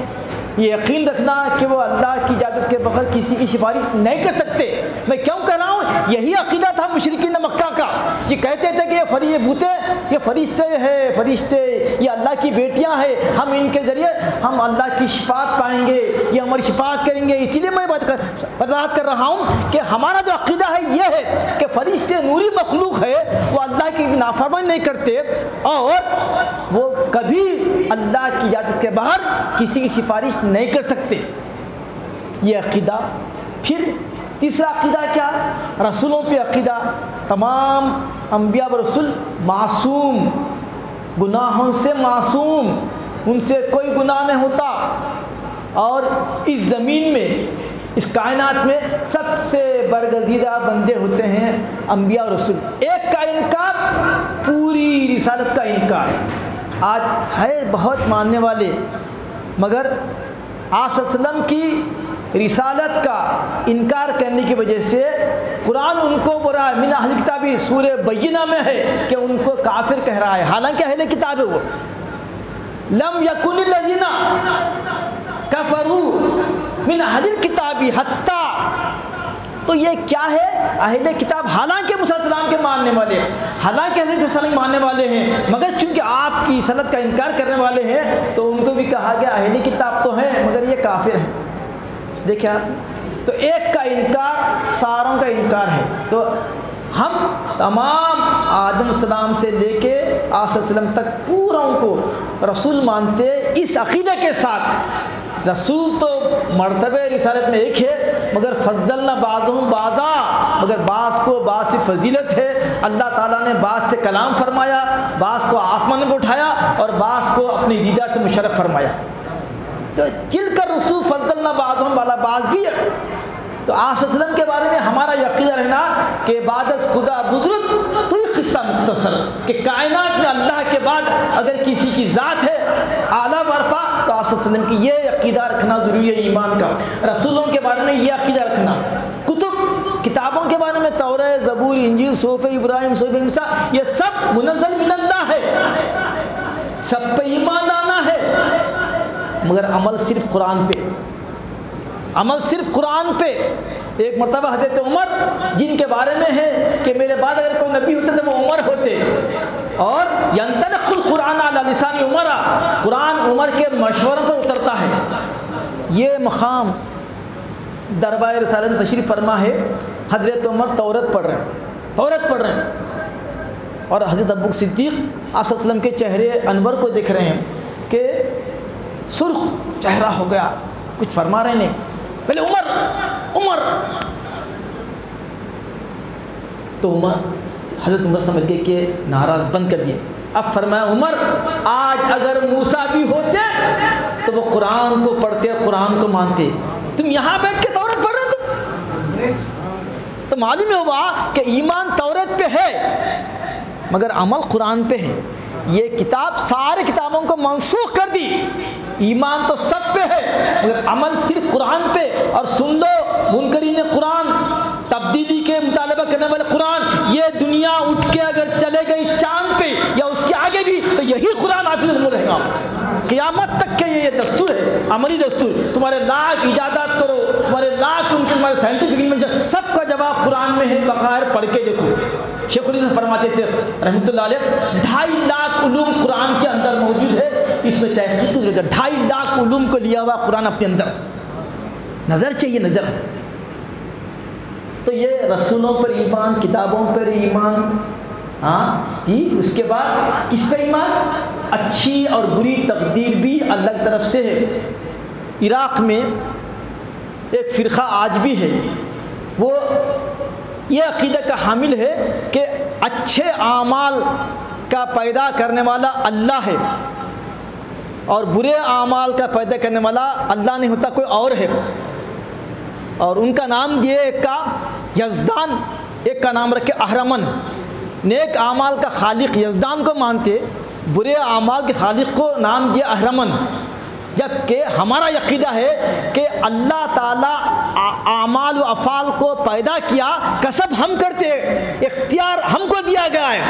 یہ یقین رکھنا کہ وہ اللہ کی اجازت کے بغیر کسی کی سفارش نہیں کر سکتے۔ میں کیوں کہہ رہا ہوں، یہی عقیدہ تھا مشرکین مکہ کا، یہ کہتے تھے کہ یہ بوتے، یہ فرشتے ہیں، فرشتے یہ اللہ کی بیٹیاں ہیں، ہم ان کے ذریعے ہم اللہ کی شفاعت پائیں گے، یہ ہماری شفاعت کریں گے۔ اسی لیے میں وضاحت کر رہا ہوں کہ ہمارا جو عقیدہ ہے یہ ہے کہ فرشتے نوری مخلوق ہے، وہ اللہ کی نافرمانی نہیں کرتے، اور وہ کبھی اللہ کی اجازت کے باہر کسی کی سفارش نہیں کر سکتے، یہ عقیدہ۔ پھر تیسرا عقیدہ کیا؟ رسولوں پہ عقیدہ، تمام انبیاء و رسول معصوم، گناہوں سے معصوم، ان سے کوئی گناہ نہیں ہوتا، اور اس زمین میں، اس کائنات میں سب سے برگزیدہ بندے ہوتے ہیں انبیاء و رسول۔ ایک کا انکار پوری رسالت کا انکار۔ آج ہے بہت ماننے والے، مگر آپ صلی اللہ علیہ وسلم کی رسالت کا انکار کرنے کی وجہ سے قرآن ان کو برا من اہل کتابی سورہ بینہ میں ہے کہ ان کو کافر کہہ رہا ہے، حالانکہ اہل کتاب ہے وہ۔ لم یکن الذین کفروا من اہل الکتاب حتی، تو یہ کیا ہے؟ اہل کتاب حالانکہ موسیٰ علیہ السلام کے ماننے والے، حالانکہ حضرت عیسیٰ علیہ السلام ماننے والے ہیں، مگر چونکہ آپ کی رسالت کا انکار کرنے والے ہیں تو ان کو بھی کہا گیا اہل کتاب تو ہیں مگر یہ کافر ہیں۔ دیکھیں آپ، تو ایک کا انکار ساروں کا انکار ہے۔ تو ہم تمام آدم السلام سے لے کے آپ صلی اللہ علیہ وسلم تک پوروں کو رسول مانتے اس عقیدے کے ساتھ، رسول تو مرتبہ رسالت میں ایک ہے، مگر فضلنا بعضهم بعضا، مگر بعض کو بعض سے فضیلت ہے۔ اللہ تعالیٰ نے بعض سے کلام فرمایا، بعض کو آسمان میں اٹھایا، اور بعض کو اپنی دیدار سے مشرف فرمایا۔ تو تلک الرسل فضلنا بعضهم بعضا، بعض بھی ہے۔ تو آپ صلی اللہ علیہ وسلم کے بارے میں ہمارا یقین رہنا کہ بعد از خدا بزرگ تو یہ قصہ مختصر کہ کائنات میں اللہ کے بعد اگر کسی کی ذات ہے اعلیٰ برفا تو آپ صلی اللہ علیہ وسلم کی یہ عقیدہ رکھنا ضروری ہے ایمان کا۔ رسولوں کے بارے میں یہ عقیدہ رکھنا، کتابوں کے بارے میں توراۃ، زبور، انجیل، صحف ابراہیم، صحف موسیٰ، یہ سب منزل من اللہ ہے، سب پہ ایمان لانا ہے، مگر عمل صرف قرآن پہ، عمل صرف قرآن پہ۔ ایک مرتبہ حضرت عمر جن کے بارے میں ہے کہ میرے بعد اگر کوئی نبی ہوتے تو وہ عمر ہوتے، اور ینطلق القرآن علی لسان عمر، قرآن عمر کے مشوروں پر اترتا ہے۔ یہ مقام دربار رسالت میں تشریف فرما ہے، حضرت عمر تورات پڑھ رہے ہیں، اور حضرت ابو صدیق آپ صلی اللہ علیہ وسلم کے چہرے انور کو دیکھ رہے ہیں کہ سرخ چہرہ ہو گیا، کچھ فرما رہے نہیں، پہلے عمر تو حضرت عمر سمجھ گئے کہ نعرہ بند کر دیے۔ اب فرمایا عمر آج اگر موسیٰ بھی ہوتے تو وہ قرآن کو پڑھتے، قرآن کو مانتے، تم یہاں بیٹھ کے تورات پڑھ رہے تو معلوم ہوا کہ ایمان تورات پہ ہے مگر عمل قرآن پہ ہے۔ یہ کتاب سارے کتابوں کو منسوخ کر دی، ایمان تو سب پہ ہے مگر عمل صرف قرآن پہ۔ اور سن لو منکرین قرآن، تبدیلی کے مطالبہ کرنے والے قرآن، یہ دنیا اٹھ کے اگر چلے گئی چاند پہ یا اس کے آگے بھی تو یہی قرآن حافظ رہے گا قیامت تک کے۔ یہ دستور ہے، عملی دستور۔ تمہارے لاکھ ایجادات کرو، تمہارے لاکھ ان کے تمہارے سائنٹیفک انوینشن، سب کا جواب قرآن میں ہے، بغیر پڑھ کے دیکھو۔ شیخ العزیز فرماتے تھے رحمۃ اللہ علیہ 2.5 لاکھ علوم قرآن کے اندر موجود ہے، اس میں تحقیق کی ضرورت ہے۔ 2.5 لاکھ علوم کو لیا ہوا قرآن اپنے اندر، نظر چاہیے، نظر۔ تو یہ رسولوں پر ایمان، کتابوں پر ایمان، ہاں جی۔ اس کے بعد کس پہ ایمان؟ اچھی اور بری تقدیر بھی اللہ کی طرف سے ہے۔ عراق میں ایک فرقہ آج بھی ہے، وہ یہ عقیدہ کا حامل ہے کہ اچھے اعمال کا پیدا کرنے والا اللہ ہے اور برے اعمال کا پیدا کرنے والا اللہ نہیں ہوتا، کوئی اور ہے۔ اور ان کا نام دیے، ایک کا یزدان، ایک کا نام رکھے اہرمن۔ نیک اعمال کا خالق یزدان کو مانتے، برے اعمال کے خالق کو نام دیا اہرمن۔ جبکہ ہمارا عقیدہ ہے کہ اللہ تعالیٰ اعمال و افعال کو پیدا کیا، کسب ہم کرتے، اختیار ہم کو دیا گیا ہے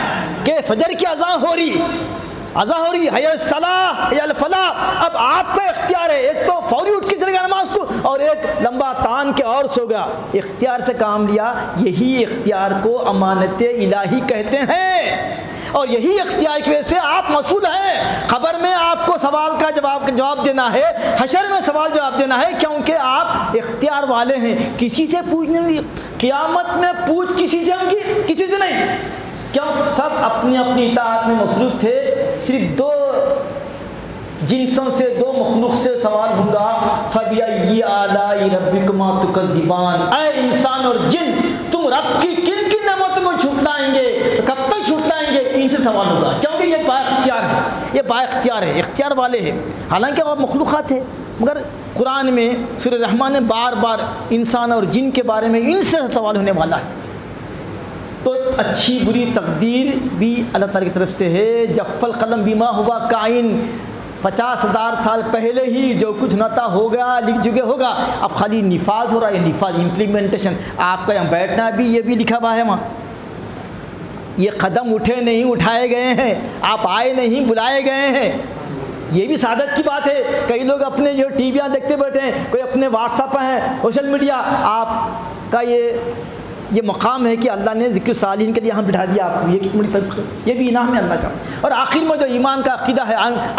کہ فجر کی اذان ہو رہی حی الصلاۃ حی الفلاح، اب آپ کا اختیار ہے، ایک تو فوری اٹھ کے چلے گا نماز کو، اور ایک لمبا تان کے اور سو گا، اختیار سے کام لیا۔ یہی اختیار کو امانت الہی کہتے ہیں، اور یہی اختیار کی وجہ سے آپ مسئول ہیں۔ خبر میں آپ کو سوال کا جواب دینا ہے، حشر میں سوال جواب دینا ہے، کیونکہ آپ اختیار والے ہیں۔ کسی سے پوچھنے کی قیامت میں پوچھ کسی سے ہم کی، کسی سے نہیں، کیوں؟ سب اپنی اپنی اطاعت میں مصروف تھے۔ صرف جنسوں سے 2 مخلوق سے سوال ہوں گا، فَبِأَيِّ آلَاءِ رَبِّكُمَا تُكَذِّبَانِ، اے انسان اور جن تم رب کی کن کن نعمتوں کو جھٹلائیں گے، کب تک جھٹلائیں گے، ان سے سوال ہوگا، کیونکہ یہ با اختیار ہے، یہ با اختیار ہے، اختیار والے ہیں، حالانکہ وہ مخلوقات ہیں، مگر قرآن میں سورہ رحمان نے بار بار انسان اور جن کے بارے میں ان سے سوال ہونے والا ہے۔ تو اچھی بری تقدیر بھی اللہ تعالیٰ کی طرف سے ہے۔ جف القلم بما ہوا کائن، 50,000 سال پہلے ہی جو کچھ نہ تھا ہو گیا، لکھ چکے ہوگا، اب خالی نفاذ ہو رہا ہے، نفاذ امپلیمنٹیشن۔ آپ کا یہاں بیٹھنا بھی یہ بھی لکھا ہوا ہے وہاں، یہ قدم اٹھے نہیں اٹھائے گئے ہیں، آپ آئے نہیں بلائے گئے ہیں، یہ بھی سعادت کی بات ہے۔ کئی لوگ اپنے جو ٹی ویاں دیکھتے بیٹھے ہیں، کوئی اپنے واٹس ایپ ہیں، سوشل میڈیا، آپ کا یہ مقام ہے کہ اللہ نے ذکر صالحین کے لیے یہاں بٹھا دیا آپ کو، یہ کتنی بڑی طرف ہے، یہ بھی انعام ہے اللہ کا۔ اور آخر میں جو ایمان کا عقیدہ ہے،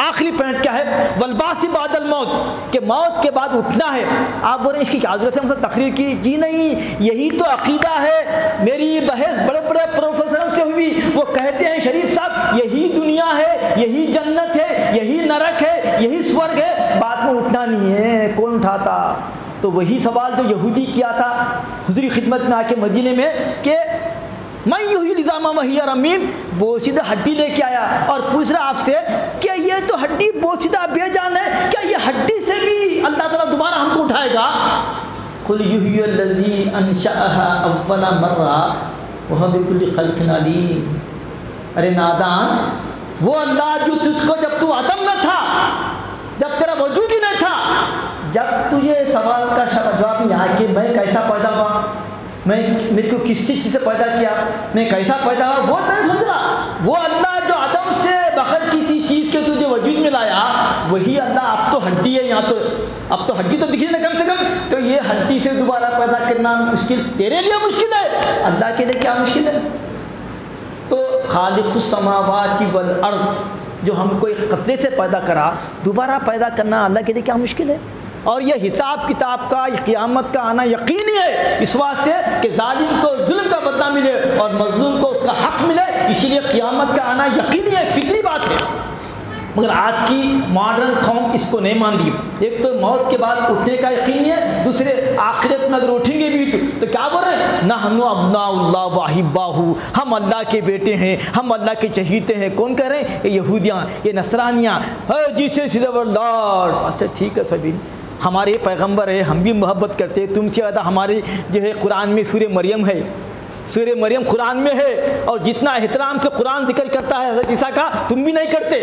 آخری پوائنٹ کیا ہے، والبعث بعد الموت، کہ موت کے بعد اٹھنا ہے۔ آپ بول رہے ہیں اس کی کیا ضرورت ہے ہم سے تقریر کی؟ جی نہیں، یہی تو عقیدہ ہے۔ میری بحث بڑے بڑے پروفیسروں سے ہوئی، وہ کہتے ہیں شریف صاحب یہی دنیا ہے، یہی جنت ہے، یہی نرک ہے، یہی سورگ ہے، بعد میں اٹھنا نہیں ہے۔ کون اٹھاتا؟ تو وہی سوال جو یہودی کیا تھا حضور کی خدمت میں آ کے مدینے میں کہ میں یحیی العظام وہی رمیم، بوسیدہ ہڈی لے کے آیا اور پوچھ رہا آپ سے کہ یہ تو ہڈی بوسیدہ بے جان ہے، کیا یہ ہڈی سے بھی اللہ تعالیٰ دوبارہ ہم کو اٹھائے گا؟ قل یحیی الذی انشأها اول مرہ وہو بکل خلق علیم۔ ارے نادان، وہ اللہ جو تجھ کو جب تو عدم میں تھا، جب تیرا وجود ہی نہیں تھا، جب تجھے سوال کا جواب نہیں آیا کہ میں کیسا پیدا ہوا، میرے کو کس چیز سے پیدا کیا، میں کیسا پیدا ہوا، وہ نہیں سوچ رہا۔ وہ اللہ جو عدم سے بغیر کسی چیز کے تجھے وجود میں لایا، وہی اللہ اب تو ہڈی ہے، یہاں تو اب تو ہڈی تو دکھ رہی نا کم سے کم، تو یہ ہڈی سے دوبارہ پیدا کرنا مشکل، تیرے لیے مشکل ہے، اللہ کے لیے کیا مشکل ہے؟ تو خالق السماوات والارض جو ہم کو ایک قطرے سے پیدا کرا، دوبارہ پیدا کرنا اللہ کے لیے کیا مشکل ہے؟ اور یہ حساب کتاب کا، یہ قیامت کا آنا یقینی ہے، اس واسطے کہ ظالم کو ظلم کا بدلہ ملے اور مظلوم کو اس کا حق ملے، اسی لیے قیامت کا آنا یقینی ہے، فطری بات ہے۔ مگر آج کی ماڈرن قوم اس کو نہیں مان رہی۔ ایک تو موت کے بعد اٹھنے کا یقین ہے، دوسرے آخرت میں اگر اٹھیں گے بھی تو کیا بول رہے ہیں، نحن ابناء اللہ واحباہ، ہم اللہ کے بیٹے ہیں، ہم اللہ کے چہیتے ہیں۔ کون کہہ رہے ہیں؟ یہ یہودیاں، یہ نصرانیاں، جیسس از آور لارڈ۔ اچھا ٹھیک ہے سبھی، ہمارے پیغمبر ہے، ہم بھی محبت کرتے ہیں، تم سے زیادہ ہمارے جو ہے قرآن میں سورہ مریم ہے، سورہ مریم قرآن میں ہے، اور جتنا احترام سے قرآن ذکر کرتا ہے حضرت عیسیٰ کا، تم بھی نہیں کرتے،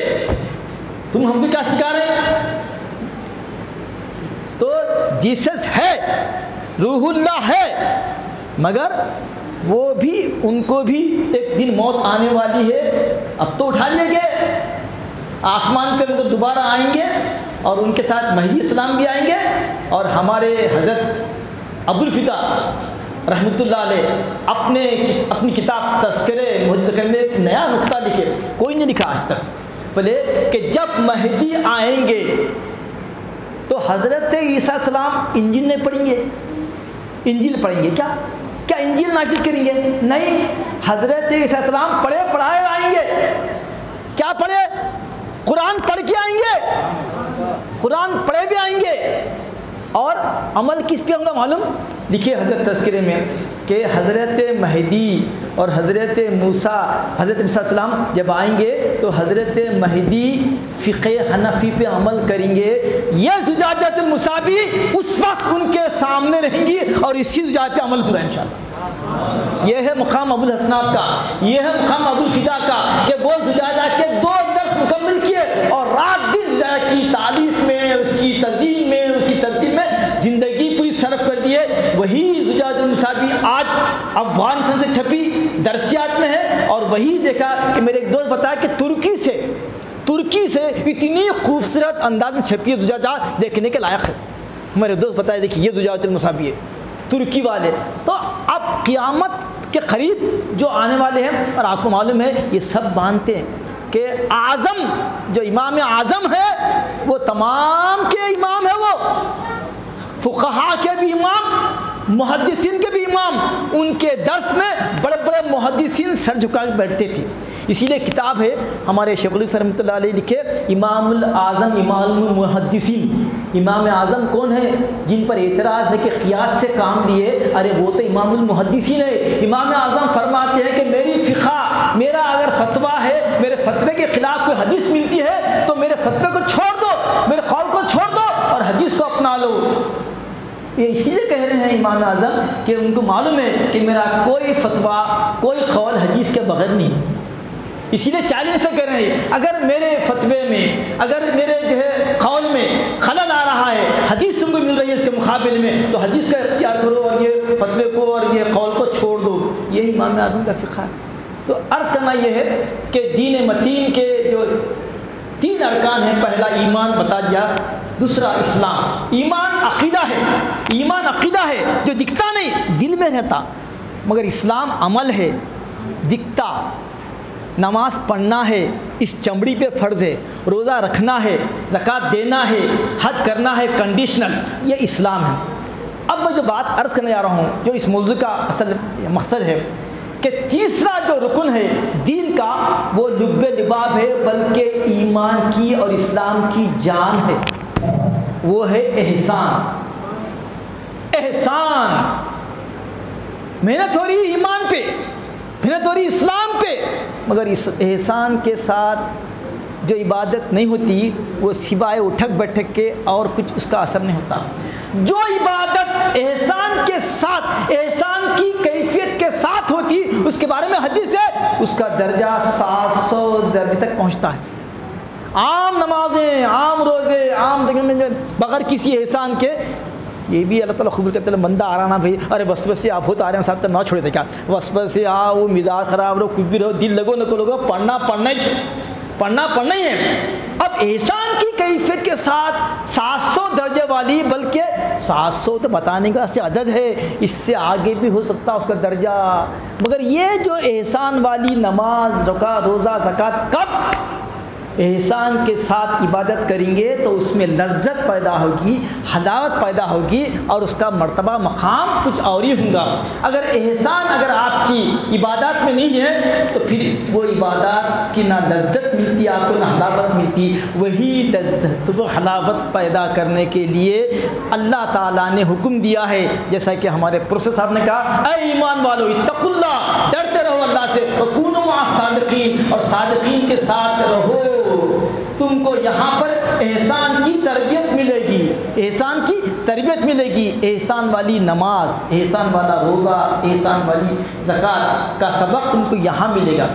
تم ہم کو کیا سکھا رہے ہیں؟ تو جیسس ہے، روح اللہ ہے، مگر وہ بھی، ان کو بھی ایک دن موت آنے والی ہے۔ اب تو اٹھا لیے گئے آسمان پہ، مگر دوبارہ آئیں گے، اور ان کے ساتھ مہدی اسلام بھی آئیں گے۔ اور ہمارے حضرت ابو الفدا رحمۃ اللہ علیہ اپنی کتاب تذکرے مہدی میں ایک نیا نقطہ لکھے، کوئی نہیں لکھا آج تک، بولے کہ جب مہدی آئیں گے تو حضرت عیسیٰ السلام انجیل نہیں پڑھیں گے، انجیل پڑھیں گے کیا انجیل نافذ کریں گے؟ نہیں، حضرت عیسیٰ السلام پڑھے پڑھائے آئیں گے۔ کیا پڑھے؟ قرآن پڑھ کے آئیں گے، قرآن پڑھے بھی آئیں گے، اور عمل کس پہ ہوگا معلوم؟ لکھے حضرت تذکرے میں کہ حضرت مہدی اور حضرت موسیٰ، حضرت موسیٰ السلام جب آئیں گے تو حضرت مہدی فقہ حنفی پہ عمل کریں گے، یہ زجاجۃ المصابی اس وقت ان کے سامنے رہیں گی، اور اسی زجاجت پہ عمل ہوگا انشاءاللہ۔ یہ ہے مقام ابو الحسنات کا، یہ ہے مقام ابو الفدا کا، کہ وہ زجاجہ کے 2 درس مکمل کیے اور رات دن زجاجہ کی تعلیف میں، اس کی تزئین میں، اس کی ترتیب میں زندگی پوری صرف کر دیے۔ وہی زجاجۃ المصابی آج افغانستان سے چھپی درسیات میں ہے، اور وہی دیکھا کہ میرے ایک دوست بتایا کہ ترکی سے اتنی خوبصورت انداز میں چھپی ہے زجاجہ، دیکھنے کے لائق ہے۔ میرے دوست بتایا دیکھیے یہ زجاجۃ المصابی ہے، ترکی والے۔ تو اب قیامت کے قریب جو آنے والے ہیں، اور آپ کو معلوم ہے یہ سب مانتے ہیں کہ اعظم جو امام اعظم ہے وہ تمام کے امام ہے، وہ فقہا کے بھی امام، محدثین کے بھی امام، ان کے درس میں بڑے بڑے محدثین سر جھکا کے بیٹھتے تھے۔ اسی لیے کتاب ہے ہمارے شیخ الاسلام رحمۃ اللہ علیہ لکھے امام الاعظم امام المحدثین۔ امام اعظم کون ہے؟ جن پر اعتراض ہے کہ قیاس سے کام لیے، ارے وہ تو امام المحدثین ہے۔ امام اعظم فرماتے ہیں کہ میری فقہ، میرا اگر فتویٰ ہے، میرے فتوے کے خلاف کوئی حدیث ملتی ہے تو میرے فتوے کو چھوڑ دو، میرے قول کو چھوڑ دو اور حدیث کو اپنا لو۔ یہ اسی لیے کہہ رہے ہیں امام اعظم کہ ان کو معلوم ہے کہ میرا کوئی فتویٰ، کوئی قول حدیث کے بغیر نہیں۔ اسی لیے چیلنج سے کہہ رہے ہیں اگر میرے فتوے میں، اگر میرے جو ہے قول میں خلل آ رہا ہے، حدیث تم کو مل رہی ہے اس کے مقابل میں، تو حدیث کا اختیار کرو اور یہ فتوے کو اور یہ قول کو چھوڑ دو۔ یہ امام اعظم کا فقہ ہے۔ تو عرض کرنا یہ ہے کہ دین متین کے جو 3 ارکان ہیں، پہلا ایمان بتا دیا، دوسرا اسلام۔ ایمان عقیدہ ہے، ایمان عقیدہ ہے جو دکھتا نہیں، دل میں رہتا، مگر اسلام عمل ہے، دکھتا۔ نماز پڑھنا ہے، اس چمڑی پہ فرض ہے، روزہ رکھنا ہے، زکوٰۃ دینا ہے، حج کرنا ہے کنڈیشنل، یہ اسلام ہے۔ اب میں جو بات عرض کرنے جا رہا ہوں، جو اس موضوع کا اصل مقصد ہے کہ تیسرا جو رکن ہے دین کا، وہ لب لباب ہے، بلکہ ایمان کی اور اسلام کی جان ہے، وہ ہے احسان۔ احسان، محنت ہو رہی ہے ایمان پہ، محنت ہو رہی اسلام پہ، مگر اس احسان کے ساتھ جو عبادت نہیں ہوتی وہ سوائے اٹھک بیٹھک کے اور کچھ اس کا اثر نہیں ہوتا۔ جو عبادت احسان کے ساتھ، احسان کی کیفیت کے ساتھ ہوتی، اس کے بارے میں حدیث ہے، اس کا درجہ 700 درجے تک پہنچتا ہے۔ عام نمازیں، عام روزے، عام بغیر کسی احسان کے، یہ بھی اللہ تعالیٰ خبر کرتے ہیں بندہ آ رہا نا بھائی، ارے وسوسے آپ ہوتا آ رہے ہیں صاحب، تب نہ چھوڑے تھے کیا وسوسے وہ مزاج خراب رہو، کچھ بھی رہو، دل لگو نہ لگو، پڑھنا ہی ہے۔ اب احسان کی کیفیت کے ساتھ 700 درجے والی، بلکہ 700 تو بتانے کا عدد ہے، اس سے آگے بھی ہو سکتا اس کا درجہ، مگر یہ جو احسان والی نماز، روزہ، زکوٰۃ، کب احسان کے ساتھ عبادت کریں گے تو اس میں لذت پیدا ہوگی، حلاوت پیدا ہوگی، اور اس کا مرتبہ مقام کچھ اور ہی ہوگا۔ اگر احسان اگر آپ کی عبادات میں نہیں ہے تو پھر وہ عبادات کی نہ لذت ملتی آپ کو، نہ حلاوت ملتی۔ وہی لذت و حلاوت پیدا کرنے کے لیے اللہ تعالیٰ نے حکم دیا ہے، جیسا کہ ہمارے پروفیسر صاحب نے کہا، اے ایمان والو اتقوا اللہ، ڈرتے رہو اللہ سے، وکونوا مع الصادقین، اور صادقین کے ساتھ رہو۔ تم کو یہاں پر احسان کی تربیت ملے گی، احسان کی تربیت ملے گی، احسان والی نماز، احسان والا روزہ، احسان والی زکوٰۃ کا سبق تم کو یہاں ملے گا۔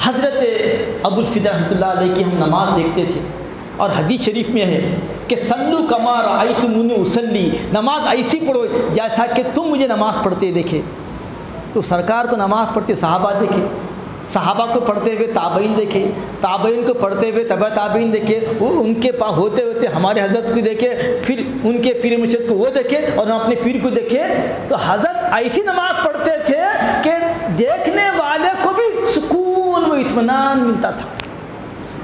حضرت ابو الفضل رحمۃ اللہ علیہ کی ہم نماز دیکھتے تھے، اور حدیث شریف میں ہے کہ صلو کما رأیتمونی اصلی، نماز ایسی پڑھو جیسا کہ تم مجھے نماز پڑھتے دیکھے۔ تو سرکار کو نماز پڑھتے صحابہ دیکھے، صحابہ کو پڑھتے ہوئے تابعین دیکھے، تابعین کو پڑھتے ہوئے تبع تابعین دیکھے، وہ ان کے پاس ہوتے ہوتے ہمارے حضرت کو دیکھے، پھر ان کے پیر مرشد کو وہ دیکھے، اور ہم اپنے پیر کو دیکھے۔ تو حضرت ایسی نماز پڑھتے تھے کہ دیکھنے والے کو بھی سکون و اطمینان ملتا تھا۔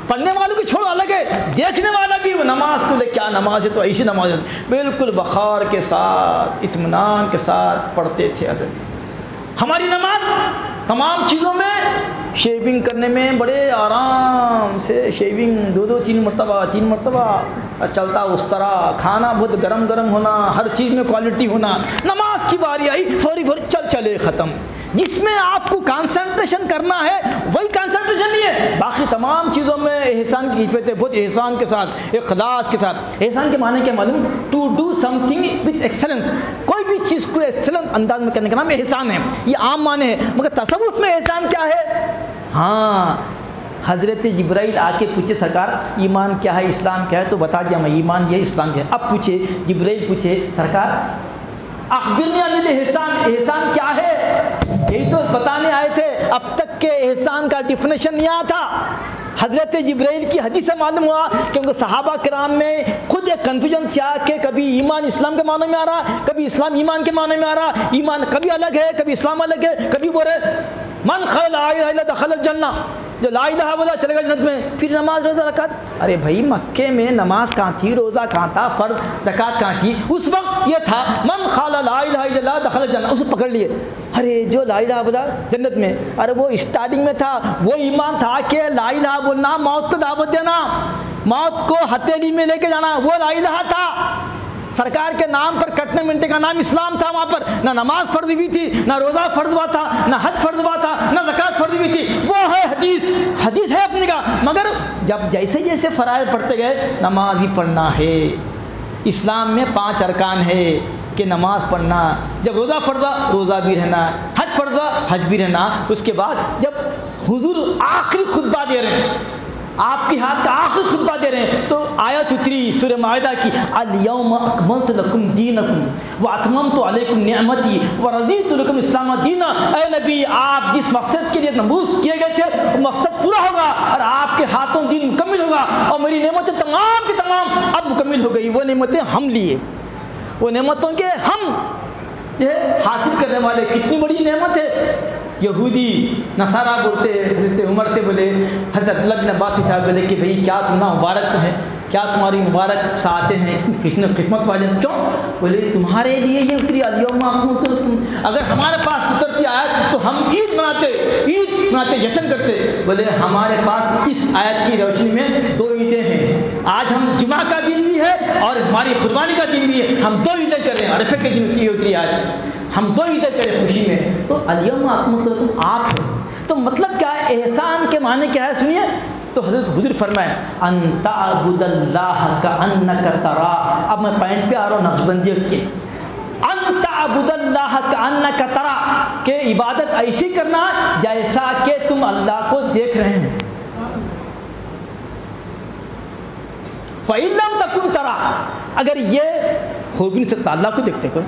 پڑھنے والوں کو چھوڑو الگ ہے، دیکھنے والا بھی وہ نماز کو لے، کیا نماز ہے، تو ایسی نماز ہے، بالکل وقار کے ساتھ، اطمینان کے ساتھ پڑھتے تھے حضرت۔ ہماری نماز تمام چیزوں میں، شیونگ کرنے میں بڑے آرام سے، شیونگ 2-3 مرتبہ 3 مرتبہ چلتا اس طرح، کھانا بہت گرم گرم ہونا، ہر چیز میں کوالٹی ہونا، نماز کی باری آئی فوری چلے ختم۔ جس میں آپ کو کانسنٹریشن کرنا ہے وہی کانسنٹریشن نہیں ہے، باقی تمام چیزوں میں احسان کی کیفیت ہے، بہت احسان کے ساتھ، اخلاص کے ساتھ۔ احسان کے معنی کیا معلوم؟ To do something with excellence, کوئی بھی چیز کو ایکسلنٹ انداز میں کرنے کا نام احسان ہے، یہ عام معنی ہے۔ مگر تصوف میں احسان کیا ہے؟ ہاں، حضرت جبرائیل آ کے پوچھے سرکار ایمان کیا ہے، اسلام کیا ہے، تو بتا دیا میں ایمان یہ، اسلام کیا ہے۔ اب پوچھے جبرائیل، پوچھے سرکار اخبرنی عن الاحسان، احسان کیا ہے؟ یہی تو بتانے آئے تھے، اب تک کے احسان کا ڈیفینیشن نہیں آیا تھا۔ حضرت جبرائیل کی حدیث سے معلوم ہوا کیونکہ صحابہ کرام میں خود ایک کنفیوژن تھا کہ کبھی ایمان اسلام کے معنی میں آ رہا، کبھی اسلام ایمان کے معنی میں آ رہا، ایمان کبھی الگ ہے، کبھی اسلام الگ ہے، کبھی بول رہے من خلع لا الہ الا دخل الجنہ، جو لا الہ بولا چلے گا جنت میں، پھر نماز روزہ زکات. ارے بھائی مکے میں نماز کہاں تھی، روزہ کہاں تھا، فرض زکات کہاں تھی؟ اس وقت یہ تھا من قال لا الہ الا اللہ دخل الجنہ، اسے پکڑ لیے. ارے جو لا الہ بولا جنت میں، ارے وہ اسٹارٹنگ میں تھا، وہ ایمان تھا کہ لا الہ بولنا، موت کو دعوت دینا، موت کو ہتھیلی میں لے کے جانا، وہ لا الہ تھا. سرکار کے نام پر کٹنے منٹے کا نام اسلام تھا. وہاں پر نہ نماز فرض ہوئی تھی، نہ روزہ فرض ہوا تھا، نہ حج فرض ہوا تھا، نہ زکات فرض ہوئی تھی. وہ ہے حدیث، حدیث ہے اپنی کا. مگر جب جیسے جیسے فرائض پڑھتے گئے، نماز ہی پڑھنا ہے. اسلام میں 5 ارکان ہے کہ نماز پڑھنا. جب روزہ فرض ہوا روزہ بھی رہنا، حج فرض ہوا حج بھی رہنا. اس کے بعد جب حضور آخری خطبہ دے رہے ہیں، آپ کی ہاتھ کا آخری خطبہ دے رہے ہیں، تو آیت اتری سورہ مائدہ کی، الیوم اکملت لکم دینکم واتممت علیکم نعمتی ورضیت لکم اسلام دینا. اے نبی، آپ جس مقصد کے لیے مبعوث کیے گئے تھے وہ مقصد پورا ہوگا اور آپ کے ہاتھوں دین مکمل ہوگا، اور میری نعمتیں تمام کی تمام اب مکمل ہو گئی. وہ نعمتیں ہم لیے، وہ نعمتوں کے ہم حاصل کرنے والے. کتنی بڑی نعمت ہے. یہودی نصارہ بولتے حضرت عمر سے بولے، حضرت عبداللہ بن عباس سے بولے کہ بھئی کیا تم نا مبارک ہیں، کیا تمہاری مبارک ساعتیں ہیں، قسمت والے. کیوں؟ بولے تمہارے لیے یہ اتری الیوم اکملت لکم. اگر ہمارے پاس اترتی آیت تو ہم عید مناتے جشن کرتے. بولے ہمارے پاس اس آیت کی روشنی میں 2 عیدیں ہیں. آج ہم جمعہ کا دن بھی ہے اور ہماری قربانی کا دن بھی ہے. ہم 2 عیدیں کر رہے ہیں. عرفے کے دن اتری آیت، ہم 2 عیدیں کریں خوشی میں. تو الیوم اکملت لکم آپ ہے. تو مطلب کیا ہے؟ احسان کے معنی کیا ہے سنیے. تو حضرت حضور فرمائے ان تعبد اللہ کانک تراہ. اب میں پوائنٹ پہ آ رہا ہوں نقش بندیت کے. ان تعبد اللہ کانک تراہ، کہ عبادت ایسی کرنا جیسا کہ تم اللہ کو دیکھ رہے ہیں. فَإِن لَمْ تَكُنْ تَرَاهُ، اگر یہ ہو بھی نہیں سکتا اللہ کو دیکھتے کوئی،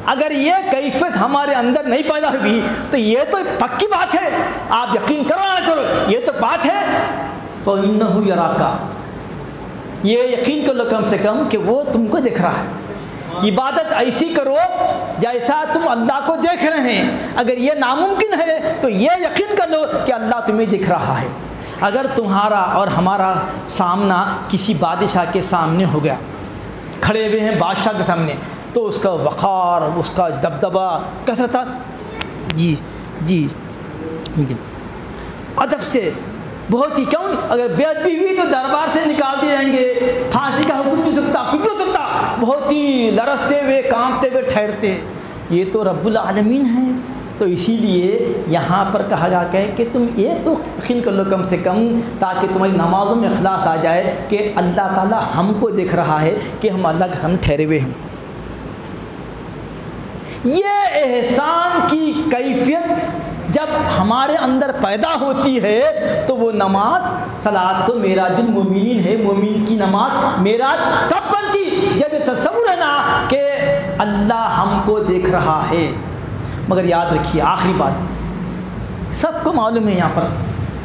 اگر یہ کیفیت ہمارے اندر نہیں پیدا ہوئی تو یہ تو پکی بات ہے. آپ یقین کرو نہ کرو، یہ تو بات ہے. فَإِنَّهُ يَرَاكَ، یہ یقین کر لو کم سے کم کہ وہ تم کو دیکھ رہا ہے. عبادت ایسی کرو جیسا تم اللہ کو دیکھ رہے ہیں. اگر یہ ناممکن ہے تو یہ یقین کر لو کہ اللہ تمہیں دیکھ رہا ہے. اگر تمہارا اور ہمارا سامنا کسی بادشاہ کے سامنے ہو گیا، کھڑے ہوئے ہیں بادشاہ کے سامنے، تو اس کا وقار، اس کا دبدبہ کیسا تھا؟ جی ادب سے بہت ہی. کیوں؟ اگر بے ادبی ہوئی تو دربار سے نکال دیے جائیں گے، پھانسی کا حکم نہیں ہو سکتا، کچھ بھی ہو سکتا. بہت ہی لرزتے ہوئے کانپتے ہوئے ٹھہرتے. یہ تو رب العالمین ہے. تو اسی لیے یہاں پر کہا گیا کہ تم یہ تو یقین کر لو کم سے کم، تاکہ تمہاری نمازوں میں اخلاص آ جائے کہ اللہ تعالیٰ ہم کو دیکھ رہا ہے کہ ہم اللہ کے ہم ٹھہرے ہوئے ہیں. یہ احسان کی کیفیت جب ہمارے اندر پیدا ہوتی ہے تو وہ نماز صلاۃ تو معراج المومنین ہے. مومن کی نماز معراج کب بنتی؟ جب یہ تصور ہے نا کہ اللہ ہم کو دیکھ رہا ہے. مگر یاد رکھیے آخری بات، سب کو معلوم ہے یہاں پر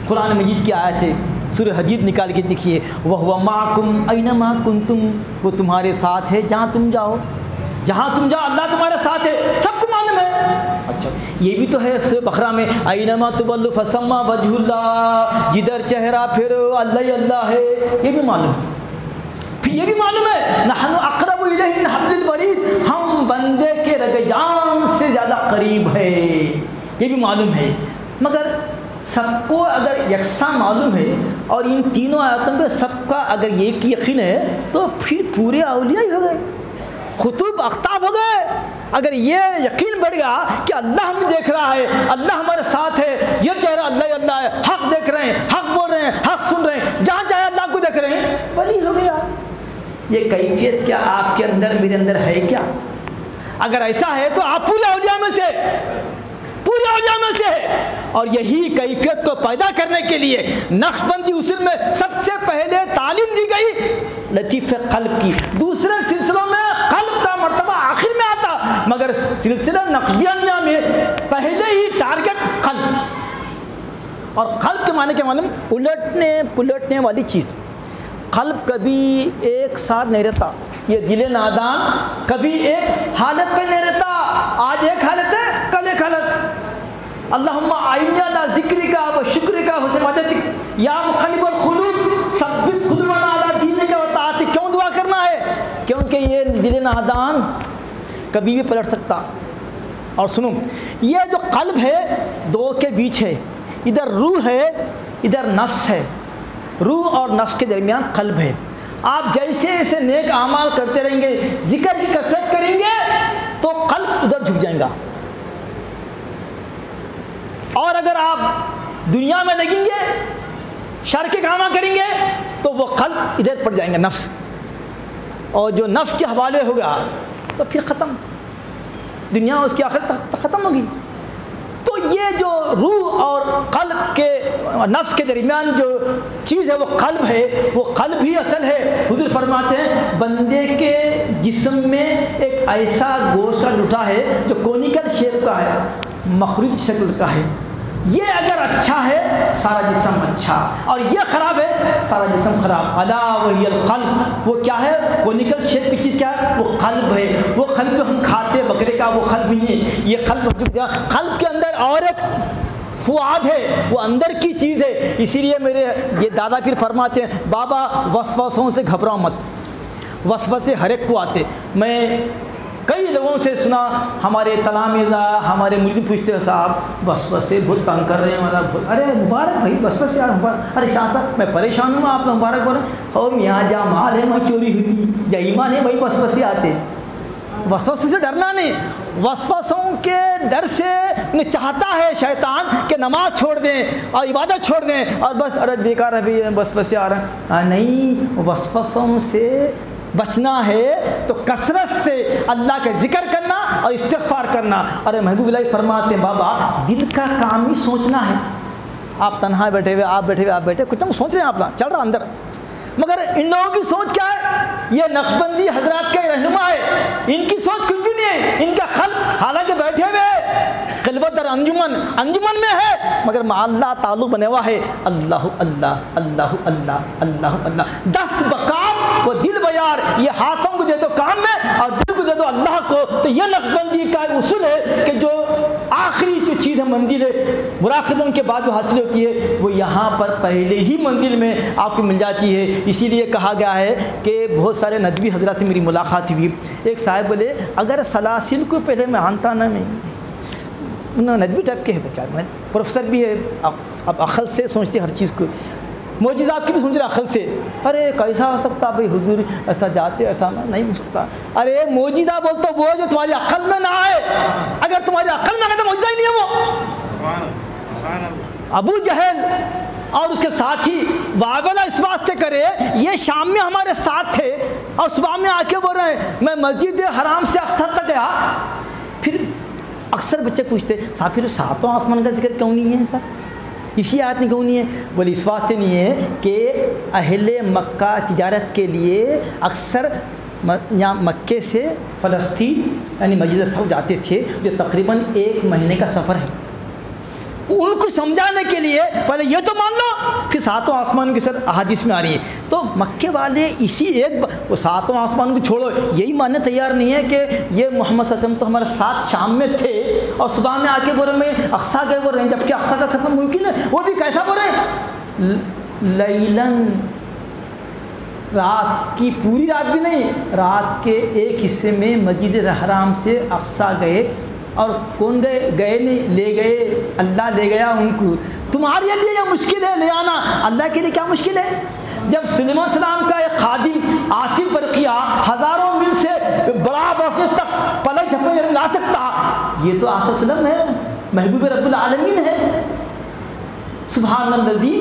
قرآن مجید کی آیت ہے. سورہ حدید نکال کے دیکھیے، وَهُوَ مَعَكُمْ أَيْنَمَا كُنْتُمْ، وہ تمہارے ساتھ ہے جہاں تم جاؤ. جہاں تم جاؤ اللہ تمہارے ساتھ ہے. سب کو معلوم ہے. اچھا یہ بھی تو ہے سورہ بقرہ میں، أَيْنَمَا تُوَلُّوا فَثَمَّ وَجْهُ اللَّهِ، جدھر چہرہ پھر اللہ ہی اللہ ہے. یہ بھی معلوم ہے. پھر یہ بھی معلوم ہے نحن اقرب الیہ من حبل الورید، ہم بندے کے رگ جان سے زیادہ قریب ہے. یہ بھی معلوم ہے. مگر سب کو اگر یکساں معلوم ہے اور ان تینوں آیاتوں پہ سب کا اگر یہ یقین ہے تو پھر پورے اولیاء ہی ہو گئے، خطوب اقطاب ہو گئے. اگر یہ یقین بڑھ گیا کہ اللہ ہمیں دیکھ رہا ہے، اللہ ہمارے ساتھ ہے، یہ چہرہ اللہ ہی اللہ ہے، حق دیکھ رہے ہیں، حق بول رہے ہیں، حق سن رہے ہیں، جہاں چاہے اللہ کو دیکھ رہے ہیں، ولی ہو گیا. یہ کیفیت کیا آپ کے اندر میرے اندر ہے کیا؟ اگر ایسا ہے تو آپ پورے اولیاء میں سے ہے. اور یہی کیفیت کو پیدا کرنے کے لیے نقش بندی اصول میں سب سے پہلے تعلیم دی گئی لطیف قلب کی. دوسرے سلسلوں میں قلب کا مرتبہ آخر میں آتا، مگر سلسلہ نقشبندیہ میں پہلے ہی ٹارگٹ قلب. اور قلب کے معنی کے معلوم الٹنے پلٹنے والی چیز. قلب کبھی ایک ساتھ نہیں رہتا. یہ دل نادان کبھی ایک حالت پہ نہیں رہتا. آج ایک حالت ہے کل ایک حالت. اللہم اعنی علی ذکرک و شکرک و حسن عبادتک یا مقلب القلوب ثبت قلوبنا علی دینک و طاعتک. کیوں دعا کرنا ہے؟ کیونکہ یہ دل نادان کبھی بھی پلٹ سکتا. اور سنو، یہ جو قلب ہے دو کے بیچ ہے، ادھر روح ہے ادھر نفس ہے. روح اور نفس کے درمیان قلب ہے. آپ جیسے ایسے نیک اعمال کرتے رہیں گے، ذکر کی کثرت کریں گے تو قلب ادھر جھک جائیں گا. اور اگر آپ دنیا میں لگیں گے، شر کے کام کریں گے تو وہ قلب ادھر پڑ جائیں گے، نفس. اور جو نفس کے حوالے ہوگا تو پھر ختم، دنیا اس کی آخرت تک ختم ہوگی. تو یہ جو روح اور قلب کے نفس کے درمیان جو چیز ہے وہ قلب ہے، وہ قلب ہی اصل ہے. حضور فرماتے ہیں بندے کے جسم میں ایک ایسا گوشت کا لٹا ہے جو کونیکل شیپ کا ہے، مقروض شکل کا ہے. یہ اگر اچھا ہے سارا جسم اچھا، اور یہ خراب ہے سارا جسم خراب. الا وہی القلب، وہ کیا ہے؟ کونیکل شیپ کی چیز کیا ہے؟ وہ قلب ہے. وہ قلب جو ہم کھاتے بکرے کا وہ قلب نہیں ہے، یہ قلب قلب کے اندر اور ایک فؤاد ہے، وہ اندر کی چیز ہے. اسی لیے میرے یہ دادا پھر فرماتے ہیں بابا وسوسوں سے گھبراؤ مت، وسوسے ہر ایک کو آتے. میں کئی لوگوں سے سنا، ہمارے تلامذہ ہمارے مرید پوچھتے ہیں صاحب وسوسے بہت تنگ کر رہے ہیں ہمارا. ارے مبارک بھائی وسوسے یار مبارک. ارے شاہ صاحب میں پریشان ہوں، آپ مبارک بول رہے ہیں. اور میاں جہاں مال ہے وہاں چوری ہوتی، جہاں ایمان ہے وہی وسوسے آتے. وسوسے سے ڈرنا نہیں، وسوسوں کے ڈر سے چاہتا ہے شیطان کہ نماز چھوڑ دیں اور عبادت چھوڑ دیں اور بس ارے بیکار ہے وسوسے آ رہے ہیں. نہیں، وسوسوں سے بچنا ہے تو کثرت سے اللہ کا ذکر کرنا اور استغفار کرنا. ارے محبوب اللہ فرماتے ہیں بابا دل کا کام ہی سوچنا ہے. آپ تنہا بیٹھے ہوئے، آپ بیٹھے ہوئے، آپ بیٹھے کچھ سوچ رہے ہیں، آپ چل رہا اندر، مگر ان لوگوں کی سوچ کیا ہے؟ یہ نقشبندی حضرات کے رہنما ہے، ان کی سوچ کچھ بھی نہیں ہے. ان کا قلب حالانکہ بیٹھے ہوئے قلبت در انجمن میں ہے، مگر مع اللہ تعلق بنے ہوا ہے. اللہ اللہ اللہ اللہ اللہ اللہ، دست بکار وہ دل بیار. یہ ہاتھوں کو دے دو کام میں اور دل کو دے دو اللہ کو. تو یہ نقشبندی کا اصول ہے کہ جو آخری جو چیز ہے منزل ہے مراقبوں کے بعد جو حاصل ہوتی ہے وہ یہاں پر پہلے ہی منزل میں آپ کو مل جاتی ہے. اسی لیے کہا گیا ہے کہ بہت سارے ندوی حضرات سے میری ملاقات ہوئی. ایک صاحب بولے اگر سلاسل کو پہلے میں آنتا نہ میں ندوی ٹائپ کے ہے بچہ، پروفیسر بھی ہے، اب عقل سے سوچتے ہر چیز کو، معجزات کو بھی سمجھ رہے عقل سے. ارے کیسا ہو سکتا بھائی حضور ایسا جاتے ایسا نہیں ہو سکتا. ارے معجزہ بولتا وہ جو تمہاری عقل میں نہ آئے، اگر تمہاری عقل میں آئے تو معجزہ ہی نہیں ہے وہ. ابو جہل اور اس کے ساتھی وابلہ اس واسطے کرے یہ شام میں ہمارے ساتھ تھے اور صبح میں آ کے بول رہے ہیں میں مسجد حرام سے اختر تک گیا. پھر اکثر بچے پوچھتے صاحب پھر ساتوں آسمان کا ذکر کیوں نہیں ہے سر، اسی آیت میں کیوں نہیں ہے؟ بولے اس واسطے نہیں ہے کہ اہل مکہ تجارت کے لیے اکثر یہاں مکے سے فلسطین یعنی مسجد صاحب جاتے تھے جو تقریباً 1 مہینے کا سفر ہے. ان کو سمجھانے کے لیے پہلے یہ تو مان لو، پھر ساتوں آسمان کے ساتھ احادیث میں آ رہی ہے. تو مکے والے اسی وہ ساتوں آسمان کو چھوڑو یہی ماننے تیار نہیں ہے کہ یہ محمد صلی اللہ علیہ وسلم تو ہمارے ساتھ شام میں تھے اور صبح میں آ کے بول رہے میں اقصیٰ گئے بول رہے ہیں، جبکہ اقصیٰ کا سفر ممکن ہے. وہ بھی کیسا بول رہے ہیں؟ لیلن، رات کی پوری رات بھی نہیں، رات کے ایک حصے میں مسجد حرام سے اقصیٰ گئے. اور کون گئے نہیں، لے گئے، اللہ لے گیا ان کو. تمہارے لیے یہ مشکل ہے لے آنا، اللہ کے لیے کیا مشکل ہے؟ جب سلیمان السلام کا ایک خادم آصف برقیہ ہزاروں میل سے بڑا بسنے تک پلک جھپکنے میں لا سکتا، یہ تو آصف وسلم ہے، محبوب رب العالمین ہے. سبحان الذی،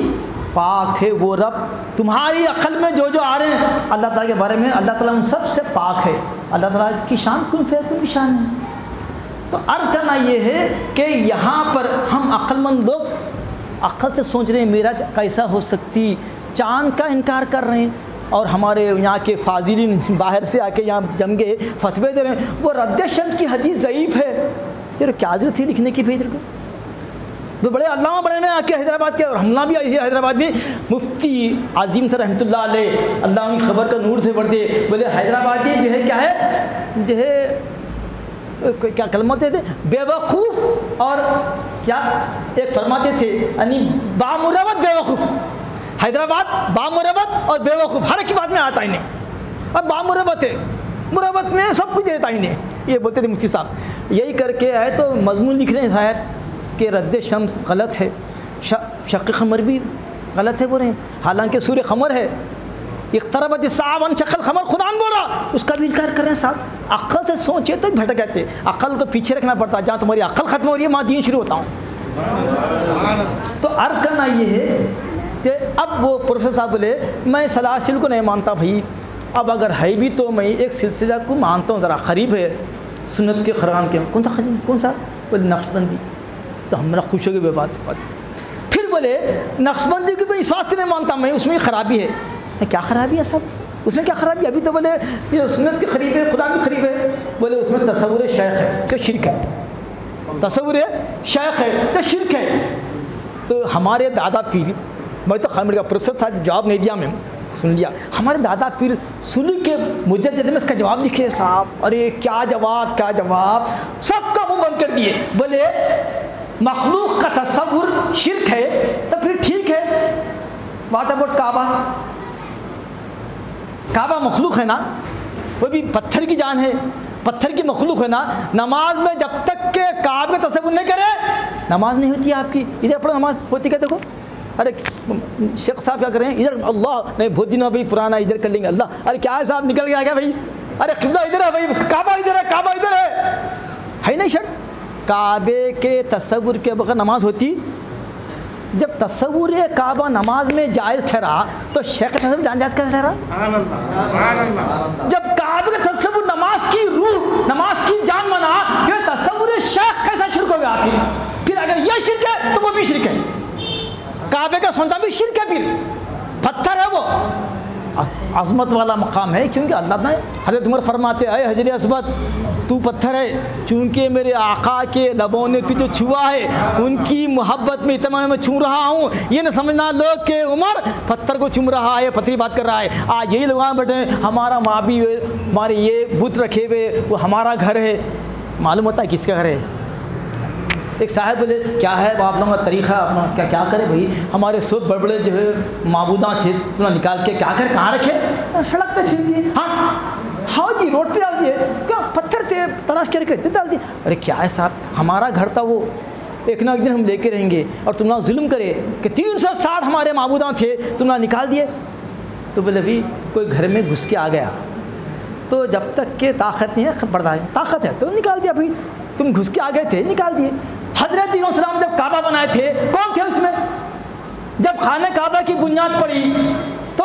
پاک ہے وہ رب. تمہاری عقل میں جو آ رہے ہیں اللہ تعالیٰ کے بارے میں، اللہ تعالیٰ ان سب سے پاک ہے. اللہ تعالیٰ کی شان کن فیکون کی شان ہے. تو عرض کرنا یہ ہے کہ یہاں پر ہم عقل مند لوگ عقل سے سوچ رہے ہیں معراج کیسا ہو سکتی، چاند کا انکار کر رہے ہیں. اور ہمارے یہاں کے فاضلین باہر سے آ کے یہاں جم گئے فتوے دے رہے ہیں وہ رد شمس کی حدیث ضعیف ہے. تیرے کیا ضرورت تھی لکھنے کی بھیجر کو؟ وہ بڑے علامہ بڑے میں آ کے حیدرآباد کے، اور ہم بھی آئی حیدرآباد میں مفتی عظیم سر رحمۃ اللہ علیہ، اللہ ان کی خبر کا نور سے بڑھ دے. بولے حیدرآبادی جو ہے کیا ہے، جو ہے کیا کلمہ ہوتے تھے، بیوقوف اور کیا ایک فرماتے تھے یعنی بامروت بیوقوف، حیدرآباد بامروت اور بیوقوف ہر ایک کی بات میں آتا انہیں، اب بامروت ہے، مروت میں سب کچھ دیتا انہیں، یہ بولتے تھے مفتی صاحب۔ یہی کر کے آئے تو مضمون لکھ رہے ہیں صاحب کہ رد شمس غلط ہے، شق قمر بھی غلط ہے بول رہے ہیں، حالانکہ سورہ قمر ہے، اقتربت الساعہ وانشق القمر، خدا بول رہا، اس کا بھی انکار کر رہے ہیں صاحب۔ عقل سے سوچے تو بھٹک جاتے، عقل کو پیچھے رکھنا پڑتا، جہاں تمہاری عقل ختم ہو رہی ہے وہاں دین شروع ہوتا ہوں۔ تو عرض کرنا یہ ہے کہ اب وہ پروفیسر صاحب بولے میں سلاسل کو نہیں مانتا بھائی، اب اگر ہے بھی تو میں ایک سلسلہ کو مانتا ہوں، ذرا قریب ہے سنت کے خران کے، کون سا قریب، کون سا؟ بولے نقشبندی۔ تو ہم خوش ہو گئے بات۔ پھر بولے نقشبندی کو میں اس واسطے نہیں مانتا، میں اس میں خرابی ہے۔ کیا خرابی ہے صاحب؟ اس میں کیا خرابی ہے؟ ابھی تو بولے یہ سنت کے قریب ہے، خدا بھی قریب ہے۔ بولے اس میں تصور شیخ ہے تو شرک ہے، تصور شیخ ہے تو شرک ہے۔ تو ہمارے دادا پیر، میں تو خامر کا پروفیسر تھا، جواب نہیں دیا، میں سن لیا، ہمارے دادا پیر سلو کے مجدد میں اس کا جواب لکھے صاحب، ارے کیا جواب، کیا جواب، سب کا منہ بند کر دیے۔ بولے مخلوق کا تصور شرک ہے تو پھر ٹھیک ہے، واٹ اباؤٹ کعبہ؟ کعبہ مخلوق ہے نا، وہ بھی پتھر کی جان ہے، پتھر کی مخلوق ہے نا، نماز میں جب تک کہ کعبہ کا تصور نہیں کرے نماز نہیں ہوتی آپ کی۔ ادھر پڑھو نماز ہوتی کیا؟ دیکھو، ارے شیخ صاحب کیا کر رہے ہیں ادھر، اللہ نہیں بہت دن بھائی پرانا، ادھر کر لیں گے اللہ، ارے کیا ہے صاحب نکل گیا کیا بھائی، ارے قبلہ ادھر ہے بھائی، کعبہ ادھر ہے، کعبہ ادھر ہے نہیں شرط۔ کعبے کے تصور کے بغیر نماز ہوتی؟ جب تصور کعبہ نماز میں جائز ٹھہرا تو شیخ کا تصور جائز کیسے ٹھہرا؟ جب کعبے کا تصور نماز کی روح، نماز کی جان بنا، یہ تصور شیخ کیسا شرک ہو گیا؟ پھر اگر یہ شرک ہے تو وہ بھی شرک ہے، کعبے کا سنتا بھی شرک ہے، پھر پتھر ہے، وہ عظمت والا مقام ہے، کیونکہ اللہ نے حضرت عمر فرماتے اے حجر اسود تو پتھر ہے، چونکہ میرے آقا کے لبوں نے تجھے چھوا ہے، ان کی محبت میں اتنا میں چھو رہا ہوں، یہ نہ سمجھنا لوگ کہ عمر پتھر کو چوم رہا ہے، پتھری بات کر رہا ہے۔ آج یہی لوگ بیٹھے ہیں ہمارا معابی، ہمارے یہ بت رکھے ہوئے وہ ہمارا گھر ہے، معلوم ہوتا ہے کس کا گھر ہے؟ ایک صاحب بولے کیا ہے آپ لوگوں کا طریقہ، اپنا کیا کرے بھائی، ہمارے سب بڑے بڑے جو ہے معبوداں تھے انہوں نکال کے کیا کر کہاں رکھے؟ سڑک پہ پھینک دیے، ہاں جی روڈ پہ ڈال دیے، کیا پتھر سے تلاش کر کے ڈال دیے۔ ارے کیا ہے صاحب، ہمارا گھر تھا وہ، ایک نہ ایک دن ہم لے کے رہیں گے، اور تم نہ ظلم کرے کہ 360 ہمارے معبوداں تھے تم نہ نکال دیے۔ تو بولے بھائی کوئی گھر میں گھس کے آ گیا تو جب تک کہ طاقت نہیں ہے برداشت، طاقت ہے تو نکال دیا، بھائی تم گھس کے آ گئے تھے نکال دیے۔ حضرت علیہ السلام جب کعبہ بنائے تھے کون تھے اس میں؟ جب خانہ کعبہ کی بنیاد پڑی تو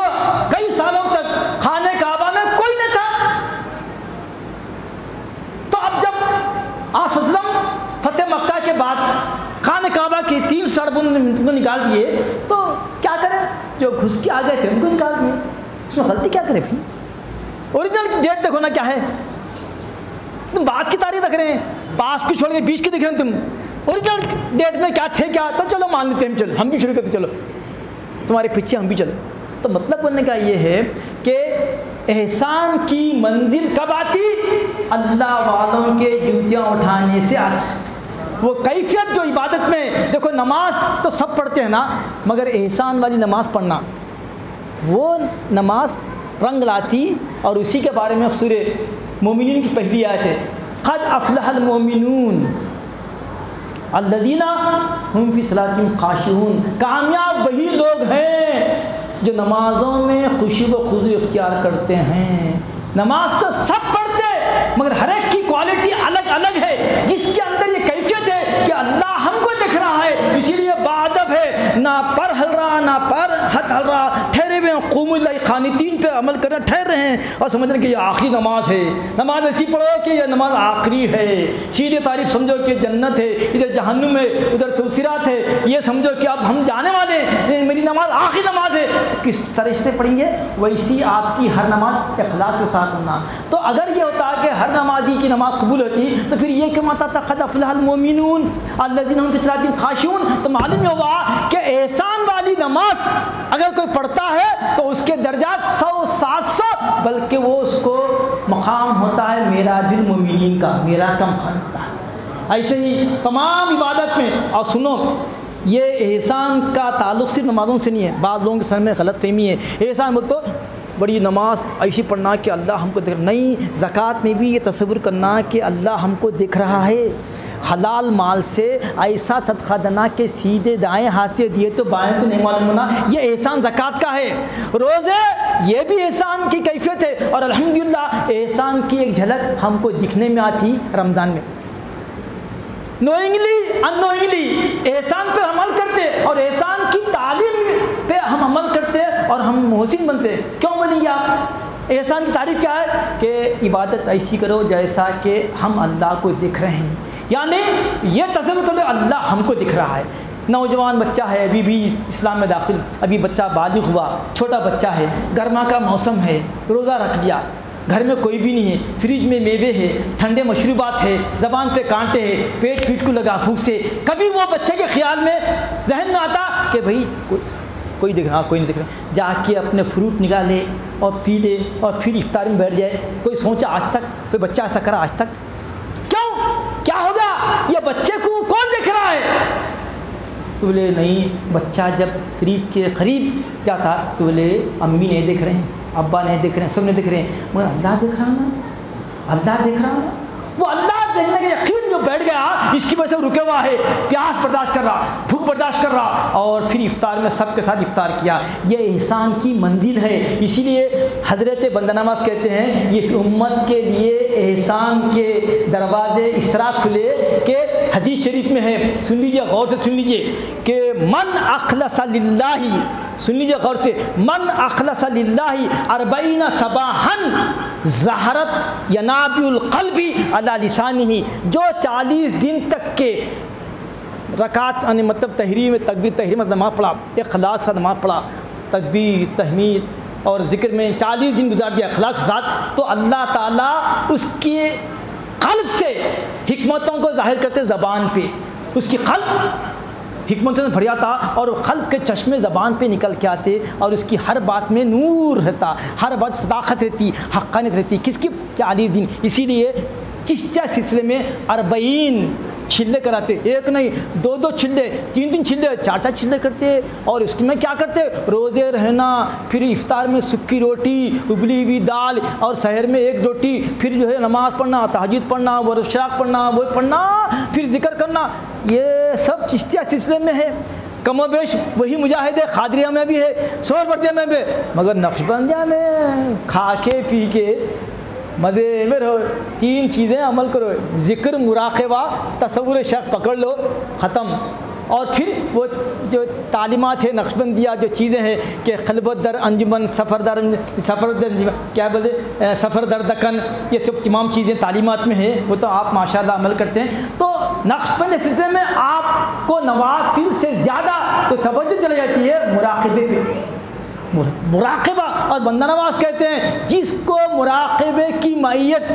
کئی سالوں تک خانہ کعبہ میں کوئی نہ تھا، تو اب جب آپ وسلم فتح مکہ کے بعد خانہ کعبہ کی 3 سڑکوں کو نکال دیے تو کیا کریں، جو گھس کے آ گئے تھے ان کو نکال دیے، اس میں غلطی کیا کرے بھائی؟ اوریجنل ڈیٹ دیکھو نا کیا ہے، تم بات کی تاریخ دیکھ رہے ہیں، پاس کی چھوڑ کے 20 کی دیکھ رہے ہیں، تم اوریجنل ڈیٹ میں کیا تھے کیا، تو چلو مان لیتے ہیں، چلو ہم بھی شروع کرتے، چلو تمہارے پیچھے ہم بھی چلو۔ تو مطلب بولنے کا یہ ہے کہ احسان کی منزل کب آتی؟ اللہ والوں کے جوتیاں اٹھانے سے آتی۔ وہ کیفیت جو عبادت میں دیکھو، نماز تو سب پڑھتے ہیں نا، مگر احسان والی نماز پڑھنا وہ نماز رنگ لاتی، اور اسی کے بارے میں سورہ مومنین کی پہلی آیت ہے، قد افلح المومنون الذین هم فی صلاتہم خاشعون، کامیاب وہی لوگ ہیں جو نمازوں میں خشوع و خضوع اختیار کرتے ہیں۔ نماز تو سب پڑھتے مگر ہر ایک کی کوالٹی الگ الگ ہے، جس کے اندر یہ کیفیت ہے کہ اللہ ہم کو دیکھ رہا ہے، اسی لیے باادب ہے، نہ پر ہل رہا نہ پر ہاتھ ہل رہا، ٹھہرے ہوئے ہیں، قوموا للہ قانتین پہ عمل کرنا ٹھہر رہے ہیں، اور سمجھ رہے ہیں کہ یہ آخری نماز ہے، نماز ایسی پڑھو کہ یہ نماز آخری ہے، سیدھی تعریف سمجھو کہ جنت ہے، ادھر جہنم ہے، ادھر صراط ہے، یہ سمجھو کہ اب ہم جانے والے ہیں، میری نماز آخری نماز ہے، تو کس طرح سے پڑھیں گے؟ ویسی آپ کی ہر نماز اخلاص کے ساتھ ہونا۔ تو اگر یہ ہوتا کہ ہر نمازی کی نماز قبول ہوتی تو پھر یہ کیوں آتا تھا قد افلح المومنون الذین هم فی صلاتہم خاشعون؟ تو معلوم یہ ہوا کہ احسان والی نماز اگر کوئی پڑھتا ہے تو اس کے درجات 100 700، بلکہ وہ اس کو مقام ہوتا ہے معراج المومنین کا، معراج کا مقام ہوتا ہے۔ ایسے ہی تمام عبادت میں، اور سنو یہ احسان کا تعلق صرف نمازوں سے نہیں ہے، بعض لوگوں کے سر میں غلط فہمی ہے، احسان بول تو بڑی نماز ایسی پڑھنا کہ اللہ ہم کو دیکھ، نہیں، زکوٰۃ میں بھی یہ تصور کرنا کہ اللہ ہم کو دیکھ رہا ہے، حلال مال سے ایسا صدقہ دینا کہ سیدھے دائیں ہاتھ سے دیے تو بائیں کو نہیں معلوم ہونا، یہ احسان زکوٰۃ کا ہے۔ روزے یہ بھی احسان کی کیفیت ہے، اور الحمدللہ احسان کی ایک جھلک ہم کو دکھنے میں آتی رمضان میں۔ نوئنگلی ان نوئنگلی احسان پر عمل کرتے اور احسان کی تعلیم پہ ہم عمل کرتے اور ہم محسن بنتے۔ کیوں بنیں گے آپ؟ احسان کی تعریف کیا ہے کہ عبادت ایسی کرو جیسا کہ ہم اللہ کو دیکھ رہے ہیں، یعنی یہ تصور کرو اللہ ہم کو دکھ رہا ہے۔ نوجوان بچہ ہے، ابھی بھی اسلام میں داخل، ابھی بچہ بالغ ہوا، چھوٹا بچہ ہے، گرما کا موسم ہے، روزہ رکھ لیا، گھر میں کوئی بھی نہیں ہے، فریج میں میوے ہے، ٹھنڈے مشروبات ہے، زبان پہ کانٹے ہیں، پیٹ پیٹ کو لگا بھوک سے، کبھی وہ بچے کے خیال میں ذہن میں آتا کہ بھائی کوئی دیکھ رہا، کوئی نہیں دیکھ رہا، جا کے اپنے فروٹ نکالے اور پی لے اور پھر افطار میں بیٹھ جائے؟ کوئی سوچا آج تک؟ کوئی بچہ ایسا کرا آج تک؟ کیوں؟ کیا ہوگا؟ یہ بچے کو کون دیکھ رہا ہے؟ تو بولے نہیں، بچہ جب فریج کے قریب جاتا تو بولے امی نہیں دیکھ رہے ہیں، ابا نہیں دیکھ رہے ہیں، سب نہیں دیکھ رہے ہیں، مگر اللہ دیکھ رہا نا، اللہ دیکھ رہا نا۔ وہ اللہ دیکھنے کا یقین جو بیٹھ گیا، اس کی وجہ سے رکے ہوا ہے، پیاس برداشت کر رہا، بھوک برداشت کر رہا، اور پھر افطار میں سب کے ساتھ افطار کیا۔ یہ احسان کی منزل ہے۔ اسی لیے حضرت بندہ نواز کہتے ہیں اس امت کے لیے احسان کے دروازے اس طرح کھلے کہ حدیث شریف میں ہے، سن لیجیے، غور سے سن لیجیے، کہ من اخلص للہ، سن لیجیے غور سے، من اخلص للہ 40 صباحا ظہرت ینابع القلب علی لسانہ، جو 40 دن تک کے رکعت یعنی مطلب تحریم تکبیر تحریم نماز پڑھا، اخلاص سے نماز پڑھا، تکبیر تحمید اور ذکر میں 40 دن گزار دیا اخلاص کے ساتھ، تو اللہ تعالیٰ اس کے قلب سے حکمتوں کو ظاہر کرتے زبان پہ، اس کی قلب حکمتوں سے بھریا تھا اور قلب کے چشمے زبان پہ نکل کے آتے، اور اس کی ہر بات میں نور رہتا، ہر بات صداقت رہتی، حقانیت رہتی۔ کس کی؟ 40 دن۔ اسی لیے چشتیہ سلسلے میں 40 چھلے کراتے، ایک نہیں، 2 چھلے، 3 چھلے، 4 چھلے کرتے، اور اس میں کیا کرتے؟ روزے رہنا، پھر افطار میں سکی روٹی، ابلی ہوئی دال، اور سحر میں 1 روٹی، پھر جو ہے نماز پڑھنا، تہجد پڑھنا، وہ اشراق پڑھنا، وہ پڑھنا، پھر ذکر کرنا، یہ سب چشتیہ سلسلے میں ہے۔ کم و بیش وہی مجاہدے قادریہ میں بھی ہے، سہروردیہ میں بھی، مگر نقشبندیہ میں کھا کے پی کے مزے میں رہو، 3 چیزیں عمل کرو، ذکر، مراقبہ، تصور شیخ پکڑ لو، ختم۔ اور پھر وہ جو تعلیمات ہے نقشبندیہ، جو چیزیں ہیں کہ خلوت در انجمن، سفر در کیا بولے، سفر در دکن، یہ سب تمام چیزیں تعلیمات میں ہیں، وہ تو آپ ماشاءاللہ عمل کرتے ہیں۔ تو نقشبند سلسلے میں آپ کو نوافل سے زیادہ جو توجہ چلی جاتی ہے مراقبے پہ، مراقبہ۔ اور بندہ نواز کہتے ہیں جس کو مراقبے کی معیت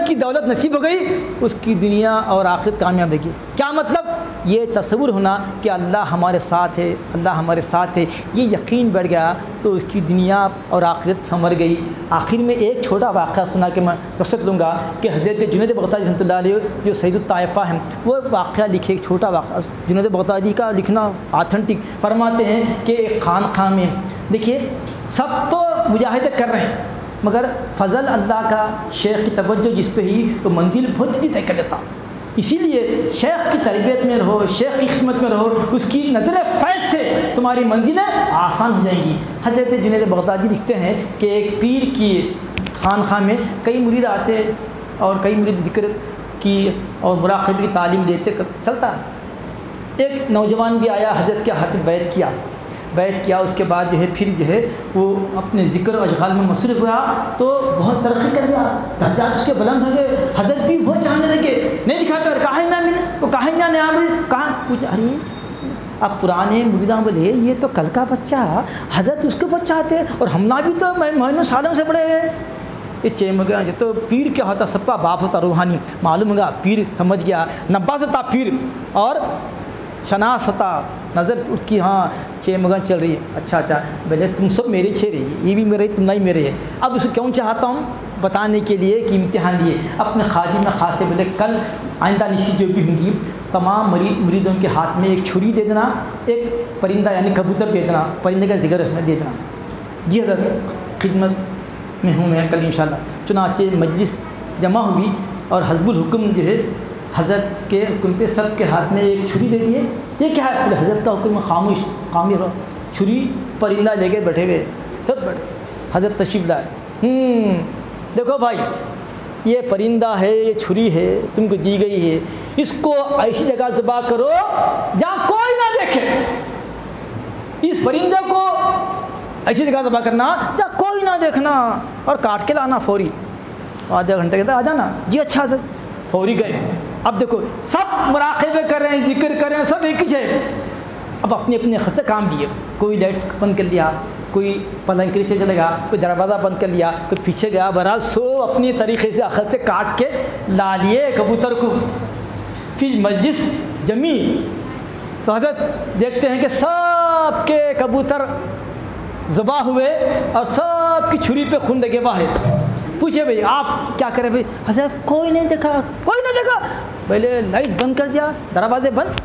کی دولت نصیب ہو گئی، اس کی دنیا اور آخرت کامیاب ہوگی۔ کیا مطلب؟ یہ تصور ہونا کہ اللہ ہمارے ساتھ ہے، اللہ ہمارے ساتھ ہے، یہ یقین بڑھ گیا تو اس کی دنیا اور آخرت سنور گئی۔ آخر میں ایک چھوٹا واقعہ سنا کے میں رخصت لوں گا کہ حضرت جنید بغدادی رحمۃ اللہ علیہ جو سید الطائفہ ہیں، وہ واقعہ لکھے، ایک چھوٹا واقعہ جنید بغدادی کا لکھنا آتھنٹک، فرماتے ہیں کہ ایک خانقاہ میں دیکھیے سب تو مجاہدے کر رہے ہیں، مگر فضل اللہ کا شیخ کی توجہ جس پہ ہی تو منزل بہت جلدی طے کر لیتا۔ اسی لیے شیخ کی تربیت میں رہو، شیخ کی خدمت میں رہو، اس کی نظر فیض سے تمہاری منزلیں آسان ہو جائیں گی۔ حضرت جنید بغدادی لکھتے ہیں کہ ایک پیر کی خانقاہ میں کئی مرید آتے اور کئی مرید ذکر کی اور مراقبے کی تعلیم لیتے کرتے چلتا۔ ایک نوجوان بھی آیا، حضرت کے ہاتھ بیعت کیا، اس کے بعد جو ہے پھر جو ہے وہ اپنے ذکر و اشغال میں مصروف ہوا تو بہت ترقی کر گیا، درجات اس کے بلند ہو گئے۔ حضرت بھی بہت جاننے لگے، نہیں دکھاتا کہاں میں ملے، وہ کہاں نہیں آ ملے، کہاں کچھ، ارے اب پرانے مریداں بولے یہ تو کل کا بچہ، حضرت اس کے بچہ آتے اور ہمنا بھی تو مہینوں سالوں سے بڑے ہوئے۔ یہ چیم ہو گیا تو پیر کیا ہوتا، سب کا باپ ہوتا روحانی، معلوم ہوگا پیر سمجھ گیا، نباس ہوتا پیر اور شناس ہوتا نظر اٹھ کی ہاں 6 مگن چل رہی ہے, اچھا بولے تم سب میرے 6 رہی, یہ بھی میرے, تم نہیں میرے ہے. اب اسے کیوں چاہتا ہوں بتانے کے لیے کہ امتحان لیے اپنے خادم میں خاص سے بولے کل آئندہ نشست جو بھی ہوں گی تمام مریدوں کے ہاتھ میں ایک چھری دے دینا, ایک پرندہ یعنی کبوتر دے دینا, پرندے کا ذکر اس میں دے دینا. جی حضرت خدمت میں ہوں میں کل انشاءاللہ. چنانچہ مجلس جمع ہوئی اور حزب الحکم جو ہے حضرت کے حکم پہ سب کے ہاتھ میں ایک چھری دے دیے. یہ کیا ہے؟ بولے حضرت کا حکم خاموش خامی رہو. چھری پرندہ لے کے بیٹھے ہوئے سب بیٹھے. حضرت تشریف لائے. دیکھو بھائی یہ پرندہ ہے, یہ چھری ہے, تم کو دی گئی ہے, اس کو ایسی جگہ ذبح کرو جہاں کوئی نہ دیکھے. اس پرندے کو ایسی جگہ ذبح کرنا جہاں کوئی نہ دیکھنا اور کاٹ کے لانا فوری. آدھے گھنٹے کے اندر آ جانا. جی اچھا سر. فوری گئے. اب دیکھو سب مراقبے کر رہے ہیں, ذکر کر رہے ہیں, سب ایک ہی ہے. اب اپنے اپنے خود سے کام دیے. کوئی لائٹ بند کر لیا, کوئی پلنگ کے نیچے چلے گا, کوئی دروازہ بند کر لیا, کوئی پیچھے گیا. بہرحال سو اپنی طریقے سے خود سے کاٹ کے لا لیے کبوتر کو. پھر مجلس جمی تو حضرت دیکھتے ہیں کہ سب کے کبوتر ذبح ہوئے اور سب کی چھری پہ خون لگے ہوا ہے. پوچھے بھائی آپ کیا کریں؟ بھائی حضرت کوئی نہیں دیکھا, کوئی نہیں دیکھا. پہلے لائٹ بند کر دیا, دروازے بند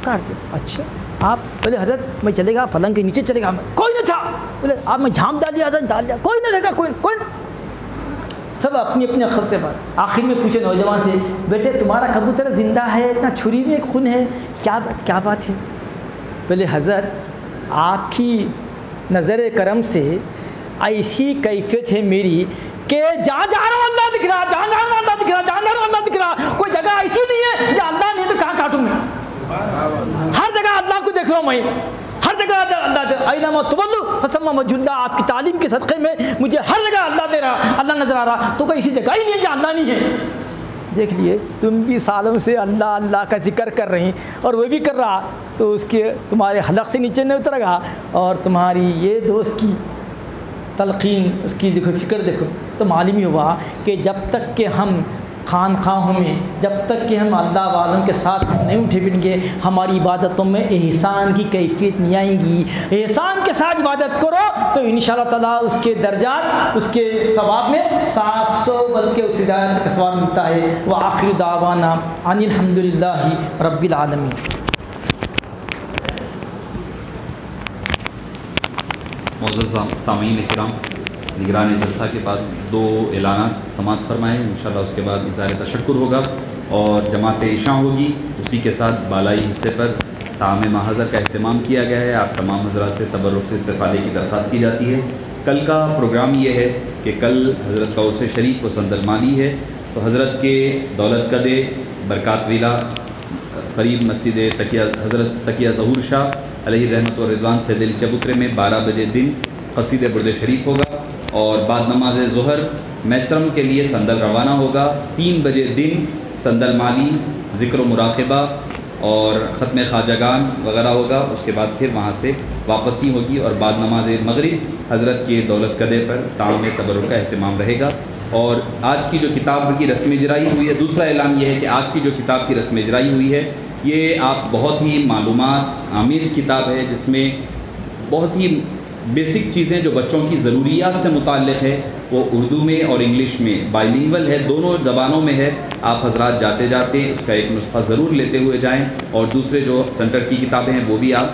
کر دیا. اچھا آپ بولے حضرت میں چلے گا پلنگ کے نیچے چلے گا, کوئی نہیں تھا. بولے آپ میں جھانپ ڈال دیا, حضرت ڈال دیا, کوئی نہیں دیکھا, کوئی. سب اپنی اپنے خود سے بات. آخر میں پوچھے نوجوان سے بیٹے تمہارا کبوتر زندہ ہے, اتنا چھری میں خون ہے, کیا بات ہے؟ بولے حضرت آپ کی نظر کرم سے ایسی کیفیت ہے میری کہ جہاں جا رہا ہوں اللہ دکھ رہا, جہاں جا رہا ہوں اللہ دکھ رہا, جہاں جا رہا ہوں اللہ دکھ رہا. کوئی جگہ ایسی نہیں ہے جہاں اللہ نہیں تو کہاں کاٹوں میں. ہر جگہ اللہ کو دیکھ رہا ہوں میں, ہر جگہ اللہ. اینما تولوا فثم وجہ اللہ. آپ کی تعلیم کے صدقے میں مجھے ہر جگہ اللہ دے رہا, اللہ نظر آ رہا. تو کوئی ایسی جگہ ہی نہیں ہے جہاں اللہ نہیں ہے. دیکھ لیے تم بھی سالوں سے اللہ کا ذکر کر رہی اور وہ بھی کر رہا, تو اس کے تمہارے حلق سے نیچے نہیں اتر گا. اور تمہاری یہ دوست کی تلقین, اس کی دیکھو فکر دیکھو, تو معلوم ہی ہوا کہ جب تک کہ ہم خانخواہوں میں, جب تک کہ ہم اللہ والوں کے ساتھ نہیں اٹھے پھریں گے, ہماری عبادتوں میں احسان کی کیفیت نہیں آئیں گی. احسان کے ساتھ عبادت کرو تو انشاءاللہ تعالیٰ اس کے درجات, اس کے ثواب میں 700 بلکہ اس سے زیادہ کا ثواب ملتا ہے. وآخر دعوانا ان الحمدللہ رب العالمین. معزز سامعین کرام, نگران جلسہ کے بعد 2 اعلانات سماعت فرمائیں. انشاءاللہ اس کے بعد اظہار تشکر ہوگا اور جماعت عشاء ہوگی. اسی کے ساتھ بالائی حصے پر طعام محضر کا اہتمام کیا گیا ہے. آپ تمام حضرات سے تبرک سے استفادے کی درخواست کی جاتی ہے. کل کا پروگرام یہ ہے کہ کل حضرت کا عرس شریف و سندل مالی ہے, تو حضرت کے دولت قدے برکات ویلا قریب مسجد حضرت تقیہ ظہور شاہ علیہ رحمت و رضوان سے دل چبوترے میں 12 بجے دن قصید برد شریف ہوگا, اور بعد نماز ظہر میسرم کے لیے سندل روانہ ہوگا. 3 بجے دن سندل مالی ذکر و مراقبہ اور ختم خواجگان وغیرہ ہوگا. اس کے بعد پھر وہاں سے واپسی ہوگی, اور بعد نماز مغرب حضرت کے دولت قدے پر طعام تبرک کا اہتمام رہے گا. اور آج کی جو کتاب کی رسم اجرائی ہوئی ہے, دوسرا اعلان یہ ہے کہ آج کی جو کتاب کی رسم اجرائی ہوئی ہے یہ آپ بہت ہی معلومات آمیز کتاب ہے, جس میں بہت ہی بیسک چیزیں جو بچوں کی ضروریات سے متعلق ہے وہ اردو میں اور انگلش میں بائی لنگول ہے, دونوں زبانوں میں ہے. آپ حضرات جاتے جاتے اس کا ایک نسخہ ضرور لیتے ہوئے جائیں, اور دوسرے جو سینٹر کی کتابیں ہیں وہ بھی آپ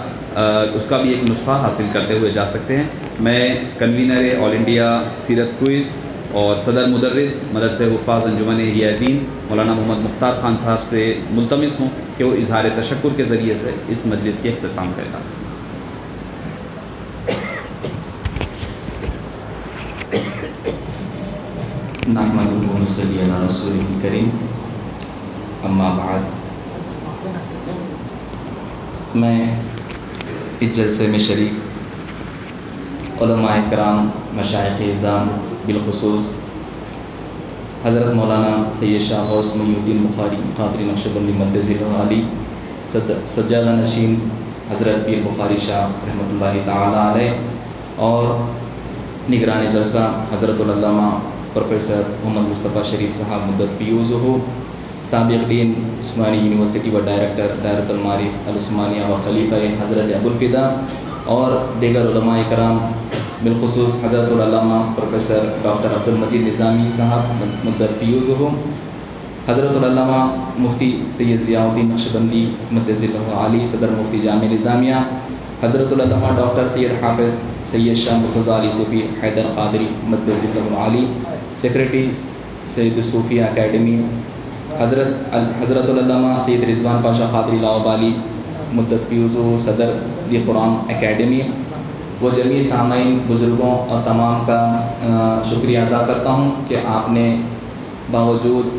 اس کا بھی ایک نسخہ حاصل کرتے ہوئے جا سکتے ہیں. میں کنوینر آل انڈیا سیرت کوئز اور صدر مدرس مدرسہ حفاظ انجمن احیاء دین مولانا محمد مختار خان صاحب سے ملتمس ہوں کہ وہ اظہار تشکر کے ذریعے سے اس مجلس کے اختتام کریں. نحمدہ و نصلی علی رسولہ الکریم. اما بعد, میں اس جلسے میں شریک علماء کرام, مشائخ اعظام, بالخصوص حضرت مولانا سید شاہ غوث محی الدین بخاری قادری نقشبندی مدظل علی, سجادہ نشین حضرت پیر بخاری شاہ رحمۃ اللہ تعالی علیہ, اور نگران جلسہ حضرت العلامہ پروفیسر محمد مصطفیٰ شریف صاحب مدت فیوز ہو, سابق دین عثمانی یونیورسٹی و ڈائریکٹر دائرۃ المعارف العثمانیہ و خلیفہ حضرت ابوالفدا اور دیگر علماء کرام بالخصوص حضرت العلامہ پروفیسر ڈاکٹر عبدالمجید نظامی صاحب مدت فیوزہم، حضرت العلامہ مفتی سید ضیاء الدین نقشبندی مدت ذلہ عالی صدر مفتی جامعہ نظامیہ، حضرت العلامہ ڈاکٹر سید حافظ سید شاہ مرتضیٰ علی صوفی حیدر قادری مدت ذلہ عالی سیکریٹری سید صوفیہ اکیڈمی، حضرت العلامہ سید رضوان پاشا قادری لاؤبالی مدت فیوزو صدر دی قرآن اکیڈمی، وہ جمیع سامعین بزرگوں اور تمام کا شکریہ ادا کرتا ہوں کہ آپ نے باوجود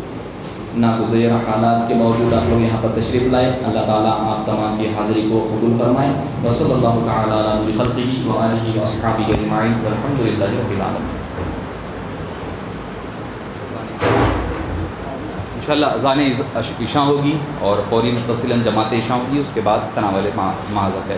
ناگزیر حالات کے باوجود آپ لوگ یہاں پر تشریف لائے۔ اللہ تعالیٰ آپ تمام کی حاضری کو قبول فرمائیں۔ وصلی اللہ تعالیٰ علی نور خلقہ و آلہ و اصحابہ اجمعین والحمد للہ رب العالمین۔ انشاءاللہ اذان عشاء ہوگی اور فوری متصلاً جماعت عشاء ہوگی، اس کے بعد تناول معاذ ہے۔